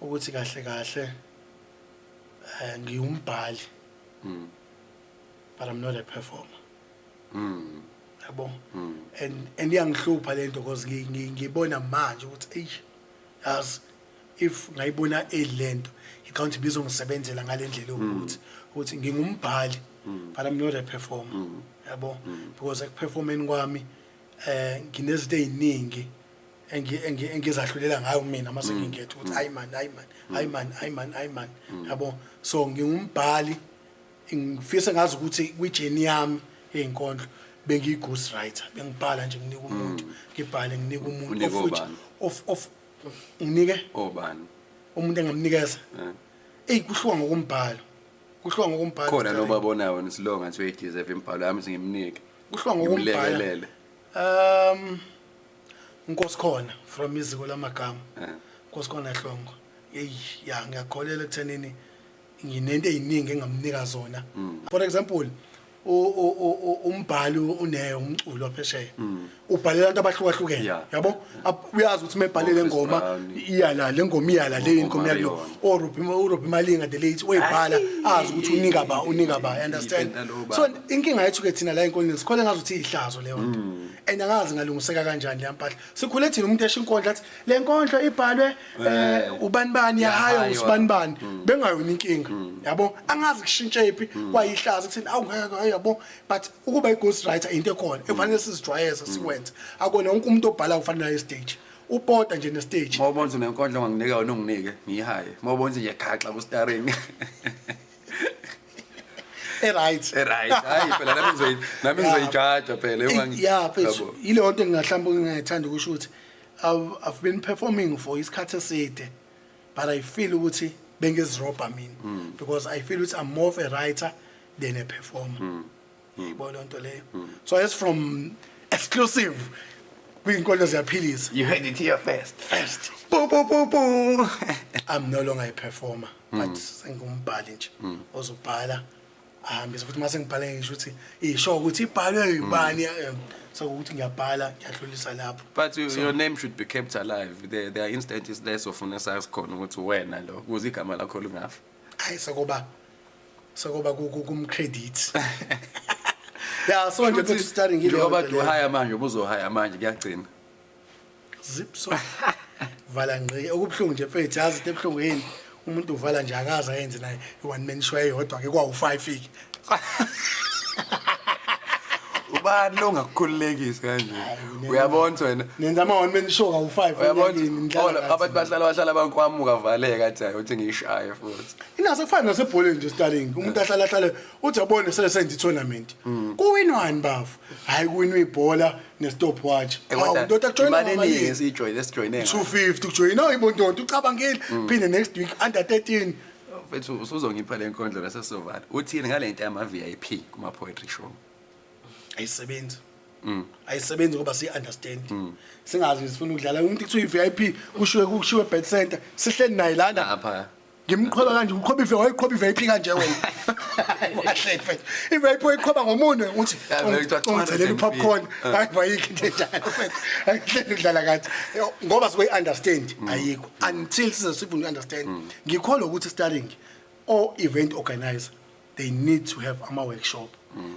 ukuthi kahle ngiumbhali but I'm not a performer yabo and iyangihlupha lento because ngibona manje ukuthi yazi if ngayibona elento ican't bizongisebenzela ngalendlela ukuthi ngingumbhali but I'm not a performer yabo because ekuperformeni kwami nginezinto eziningi engizahlulela ngayo mina mase ngingethe ukuthi hayi man yabo so ngingumbhali ngifisa ngazi ukuthi kwi-journey yami einkondlo bengiyi-ghost writer bengibhala nje nginika umuntu ngibhale nginika umuntu of nginike obani umuntu engamnikeza kuhluka ngokumbhala khona nobabonayo nisilonga nje uyideserve imbhalo yami singimnike kuhluka ngokumbhala Nkosi khona from iziko lamagama Nkosi khona Hlongo ngiyakholela ekuthenini nginento eziningi engamnika zona for example umbhali uneyo umculo phesheya ubhalela abantu abahlukahlukene yabo uyazi ukuthi mebhalele ingoma iyala le ngoma iyala le ingoma yakho uRuby Malinga the late uyibhala azi ukuthi unika ba understand so inkinga yethu ke thina la enkoneni sikhole ngazi ukuthi ihlazo leyo nto and angazi ngalungiseka kanjani le mpahla sikhule thina umuntu esho inkondlo athi le nkondlo ibhalwe ubani yahayo usibani bengayona inkinga yabo angazi kushintshe iphi kwayihlazo kuthini awungeke yabo but ukuba i-ghost writer into ekhona efanele sizijwayeze sikwenze akona wonke umuntu obhala ufanele aye stage upota nje ne stage mawubonza nenkondlo nganginika wona unginike ngiyihaye mawubonza nje khakla ku starring right hayi phela nami ngizoyijaja phela phela ile nto engahlamba ngingayithanda ukusho ukuthi I've been performing for isikhathi eside but I feel ukuthi bengizirobha mina because I feel ukuthi I'm more of a writer than a performer yibona into leyo so it's from exclusive kwinkolo ziyaphilisa you heard it here first bo I'm no longer a performer but sengumbhali nje ozobhala ahambe futhi mase ngibhale ngisho ukuthi isho ukuthi ibhalwe ubani so ukuthi ngiyabhala ngiyadlulisa lapho but your name should be kept alive there are instances there sofuna sazi khona ukuthi wena lo ukuze igama lakho lingafa hayi sokuba kumcredit so nje futhi starting ile ngoba uhaya manje ubuzohaya manje kuyagcina zipso vala ngqi okubhlungu nje mfethu yazi into ebhlungu yini umuntu uvala nje akaza yenze naye one man show eyodwa ke kwawu5 iki ubani lo ngakukhululekisa kanje uyabona wena nenza ama one man show kawu5 uyabona abantu bahlala bankwamuka valeka athi uthi ngiyishaye futhi inaso kufana nasebholeni nje starting umuntu ahlala uthi yabona sele senza tournament kuwinwani bafu hayi kuwinwa ibhola ne-stopwatch ndoda kujoyina imali sijoyine 250 kujoyina ibondoda ucabangile phinde next week under 13 mfethu usuzongipha le nkondlo nasesizovala uthini ngale nto yama VIP kuma poetry show ayisebenzi ngoba siyi-understand singazi sifuna ukudlala umuntu kuthi uyi-VIP kushiwe bet center sihleli naye lana lapha ngimqhoba kanje uqhoba i-VIP kanje wena Wahle mfethu. Ivape iqhoba ngomunwe uthi ungithelele popcorn. Hayi bayikho into enjalo mfethu. Akuhleli udlala kathi. Ngoba sibe understand ayikho until sizofuna understand. Ngikholwa ukuthi starting or event organizer they need to have ama workshop.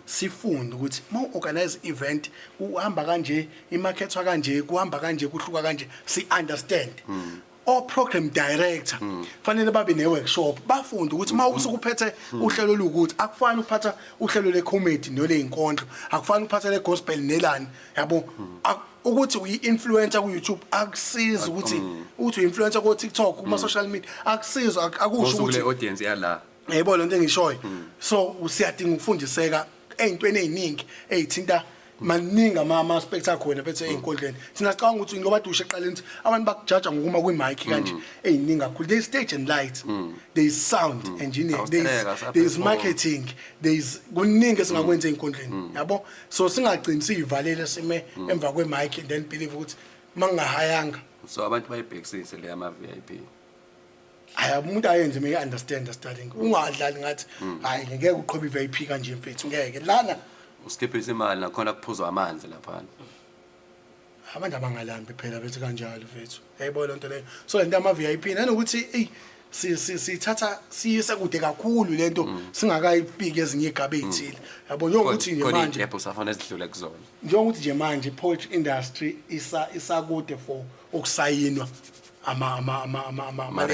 Sifunde ukuthi uma organize event uhamba kanje imarketwa kanje kuhamba kanje kuhluka kanje si understand. O program director fanele babe ne workshop bafunde ukuthi uma usukuphethe uhlelo lokuthi akufani ukuphatha uhlelo le comedy nole inkondlo akufani ukuphatha le gospel nelani yabo ukuthi uyi-influencer ku YouTube akusiza ukuthi uyi-influencer ku TikTok kuma social media akusiza akusho ukuthi ukuthi audience yala yebo lento engishoyo so usiyadinga ukufundiseka eyintweni eziningi ezithinta maningi ama aspects akhona bethe einkondleni thina sicabanga ukuthi ngoba dushe eqaleni abantu bakujaja ngokuma kwi-mic kanje eziningi kakhulu there is stage and light there is sound engineer there is marketing there is kuningi esingakwenza einkondleni yabo so singagcini siyivalele sime emva kwe-mic and then believe ukuthi mangahayanga so abantu bayibhekisise le ama VIP hayi umuntu ayenze make understand starting ungadlali ngathi hayi ngeke uqhobe i-VIP kanje mfethu ngeke lana uskiphisa imali nakhona kuphuzwa amanzi lapha abantu abangalambi phela bethi kanjalo mfethu yayibona lento leyo so lento ama VIP nanokuthi sithatha siyise kude kakhulu lento singakayifiki ezinye igaba ezithile yabo njengokuthi nje manje yebo usafana esidlule kuzona njengokuthi nje manje poetry industry isakude for ukusayinwa ama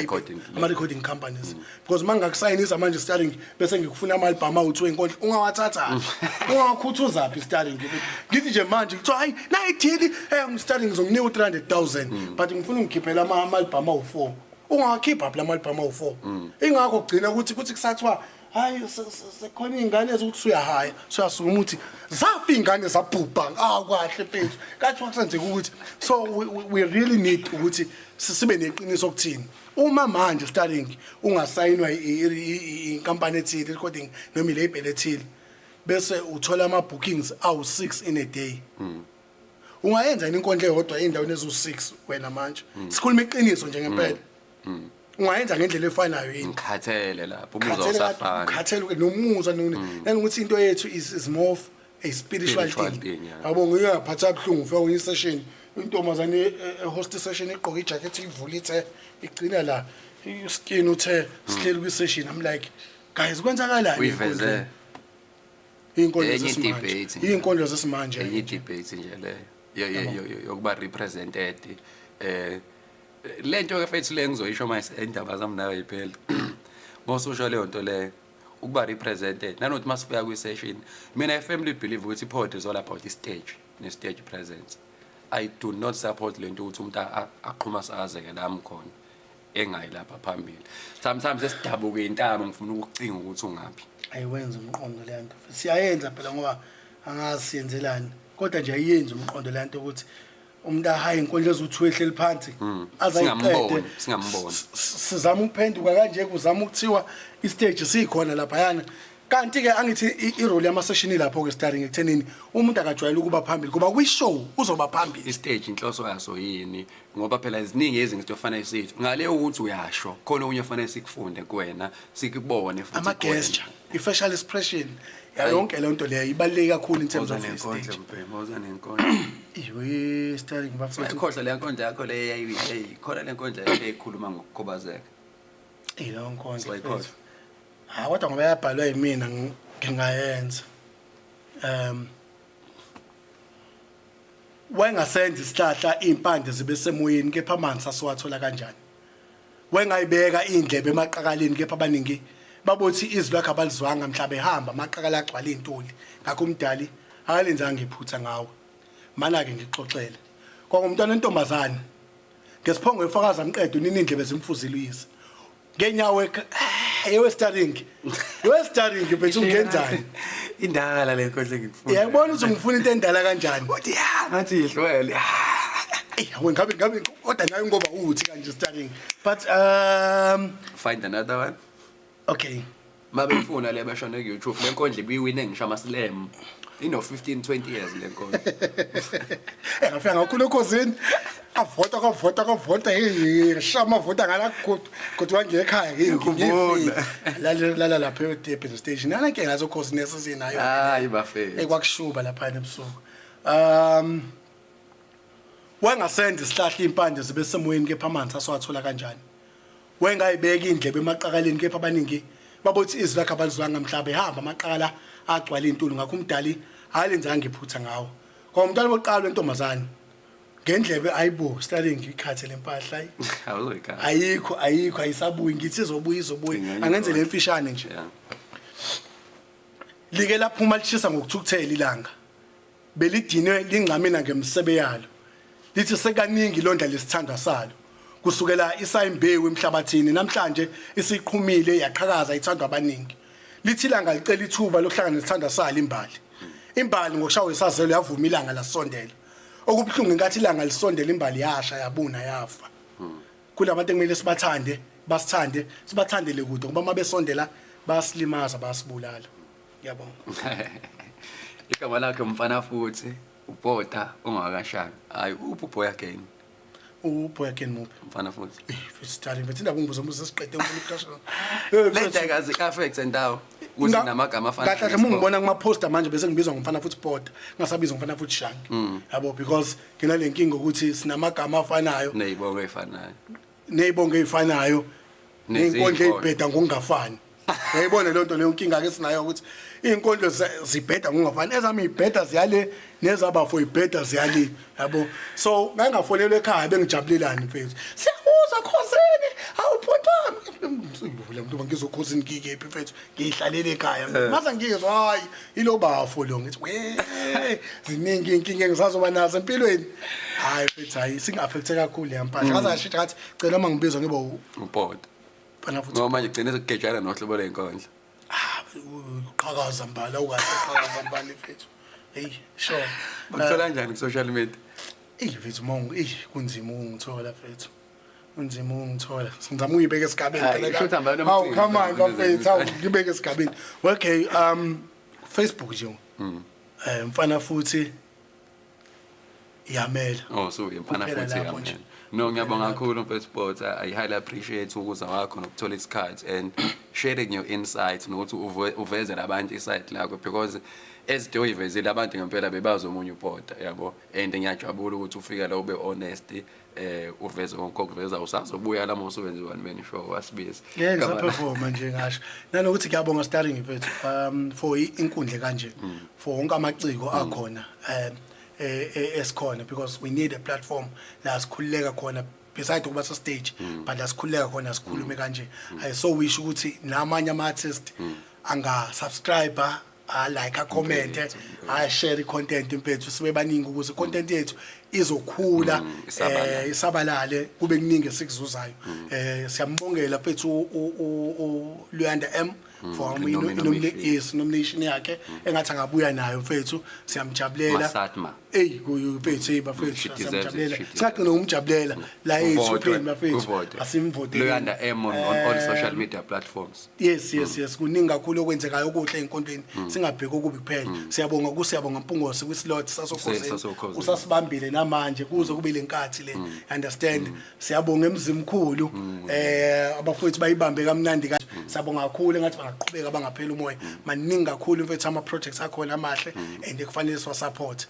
recording companies because mangakusayinisa manje starting bese ngikufuna ama album awu2 inkondlo ungawathatha ungakhuthuza phi starting ngithi nje manje kuthiwa hayi na idili starting ngizomnika 300,000 but ngifuna ungikhiphela ama album awu4 ungakhipha phela ama album awu4 ingakho kugcina ukuthi kusathiwa hayi sekhona izingane ezokuthi uyahaya siyasuma ukuthi zafi izingane zabhubha kwahle mfethu kathi wakusenzeka ukuthi so we really need ukuthi sibe neqiniso ukuthini uma manje starting ungasayinwa inkampani ethile recording noma ilabel ethile bese uthola ama bookings awu6 in a day ungayenza inkondlo eyodwa endaweni ezu6 wena manje sikhuluma iqiniso nje ngempela ungayenza ngendlela efanayo yini ngikhathele lapho umuzwa usafana ngikhathele nomuzwa nanokuthi into yethu is more of a spiritual thing yabo ngiyaphatha kubhlungu ufika kwenye session intombazane host session iqoka ijacket ivulithe igcina la iskin uthe sihleli kwi session I'm like guys kwenzakalani uyiveze inkondlo zesimanje enye debate nje le yokuba represented lento ke mfethu le ngizoyisho manje indaba zami nawe iphela ngososho leyo nto le ukuba represented nanokuthi masifika kwi session mina I firmly believe ukuthi iPod is all about the stage ne stage presence I do not support lento ukuthi umuntu aqhuma sazeke nami khona engayi lapha phambili sometimes esidabuka intamo ngifuna ukucinga ukuthi ungaphi ayiwenza umqondo lento siyayenza phela ngoba angazi siyenzelani kodwa nje ayiyenza umqondo lento ukuthi umuntu ahaye inkondlo ezu2 ehleli phansi singamboni sizama ukuphenduka kanje kuzama ukuthiwa istage sikhona lapha yana kanti ke angithi irole yama session lapho ke starting ekuthenini umuntu akajwayele ukuba phambili kuba kwi show uzoba phambili istage inhloso yaso yini ngoba phela iziningi ezinto ofanele sithi ngale ukuthi uyasho khona unye ofanele sikufunde kuwena sikubone futhi ama gesture i-facial expression yonke le nto leyo ibaluleke kakhulu in terms of stage moza nenkondlo iwe starting bafethu ikhohla le nkondlo yakho le yayikhona le nkondlo eyikhuluma ngokukhubazeka lo nkondlo kodwa ngoba yabhalwa yimina ngingayenza wengasenza isihlahla impande zibe semoyeni kepha amanzi asiwathola kanjani wengayibeka indlebe emaqakaleni kepha abaningi babothi izwi lakhe abalizwanga mhlaba ehamba amaqakala agcwala intuli ngakho umdali akalenzanga iphutha ngawe mana ke ngixoxele kwangumntwana entombazane ngesiphongo efakaza amqedo nini indlebe zimfuzile uyise ngenyawo yewe starting bethu ungenzani indala le nkondlo ngifuna yabona ukuthi ngifuna into endala kanjani uthi ngathi ihlwele ngabe kodwa nayo ngoba uthi kanje starting but find another one okay mabe ngifuna le bashona ku YouTube le nkondlo ibiwine ngisho ama slam ino 15-20 years le nkondlo. Ngafika ngakhulu ekhosini avota hey shama vota ngala kodwa ngekhaya Ngikhumbula. lala lapha eDurban station nanke ngazo khosini esizinayo Hayi bafethu. ekwakushuba lapha ebusuku wangasenda isihlahla impande zibe semoyeni kepha amanzi aswathola kanjani wengayibeka indlebe emaqakaleni kepha abaningi babothi izwi lakhe abalizwa ngamhlaba ehamba amaqala agcwala intuli ngakho umdali ayilenzanga iphutha ngawo ngoba umntwana boqala wentombazane ngendlebe ayibo Sterling ikhathe lempahla Awuzoyikhaya. ayikho ayisabuyi ngithi izobuya angenze lemfishane nje like laphuma lishisa ngokuthukuthela ilanga belidinwe lingqamina ngemsebe yalo lithi sekaningi londa lesithandwa salo kusukela isayimbewu emhlabathini namhlanje isiqhumile yaqhakaza ithandwa abaningi lithi ilanga licela ithuba lokuhlangana nesithandwa salo imbali ngokushawa isazelo yavuma ilanga lasondela okubhlungu ingathi ilanga lisondela imbali yasha yabuna yafa kulabantu ekumele sibathande basithande sibathandele kude ngoba mabesondela basilimaza basibulala ngiyabonga Igama lakhe umfana futhi ubhota ongakashanga. Hayi uboy again. uboy again muphi Umfana futhi. Sterling bethi indaba ungibuza umuze siqede umkhashana Lenta kazi affect endawo. Kuthi namagama afana. kahle ngibona kuma poster manje bese ngibizwa ngomfana futhi Pota ngasabizwa ngomfana futhi Shangi yabo because ngina lenkinga ukuthi sinamagama afanayo Neyibongo efanayo. nezibongo ezifanayo nezinkondlo ezibheda ngokungafani uyayibona le nto leyo inkinga ke sinayo ukuthi izinkondlo zibheda ngokungafani ezami izibheda ziyale nezabafo izibheda ziyale yabo so ngangafonelwe ekhaya bengijabulelani mfethu siyabuza khosini awuphotwami le muntu bangizokhosini ngikephi mfethu ngihlalele ekhaya mase ngizwa hayi ilo bafo lo ngithi we ziningi inkinga engisazoba nazo empilweni hayi mfethu hayi singaffecte kakhulu yampahla ngazashithi ngathi cela uma ngibizwa ngiba Ubhota. bana futhi Ngoba manje gcine sekugejana nohlobo lenkondlo. uqhakaza mbala ukahle uqhakaza mbala mfethu hey sure Uthola kanjani ku social media? mfethu mongo kunzima ungithola mfethu kunzima ungithola ngizama uyibeka esigabeni hawu come on mfethu hawu ngibeke esigabeni okay Facebook nje mfana futhi yamela Oh so umfana futhi yamela. No ngiyabonga kakhulu mfethu Bota. I highly appreciate ukuza wakho nokuthola isikhathi and sharing your insights nokuthi uveze labantu insight lakho because as the uyivezile abantu ngempela bebazo omunye uBota yabo and ngiyajabula ukuthi ufika la ube honest uveze konke okuveza usazobuya la mosuwenziwani beni show wasibiza ngeza perform nje ngasho nanokuthi ngiyabonga Sterling mfethu for inkundle kanje for wonke amaciko akhona esikhona because we need a platform la sikhululeka khona beside ukuba sa stage but la sikhululeka khona sikhulume kanje so wish ukuthi namanye ama artists anga subscriber like a comment share content impethu sibe baningi ukuze content yethu izokhula isabalale kube kuningi esikuzuzayo siyambongela mfethu Luyanda M for nomination yakhe engathi angabuya nayo mfethu siyamjabulela kuyo mfethu bafethu siyamjabulela singagcina umjabulela la eSupreme bafethu asimvotele Luyanda M on all social media platforms. Yes kuningi kakhulu okwenzekayo okuhle enkondweni singabheka okubi kuphela siyabonga Mpungose kwislot sasokhosini usasibambile namanje kuze kube lenkathi le understand siyabonga emzimkhulu abafowethu bayibambe kamnandi kanje siyabonga kakhulu ngathi bangaqhubeka bangaphela umoya maningi kakhulu mfethu ama projects akhona amahle and kufanele siwa support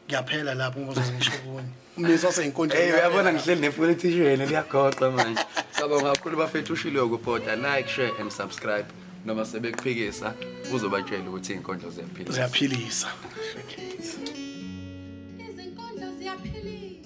ngiyaphela lapho ngizongisho kuni umnisi waseyinkondweni uyabona ngihleli nefoni t-shirt liyagoqa manje sabonga kakhulu bafethu ushilo ukubhoda like share and subscribe noma sebekuphikisa uzobatshela ukuthi izinkondlo ziyaphilisa izinkondlo ziyaphilisa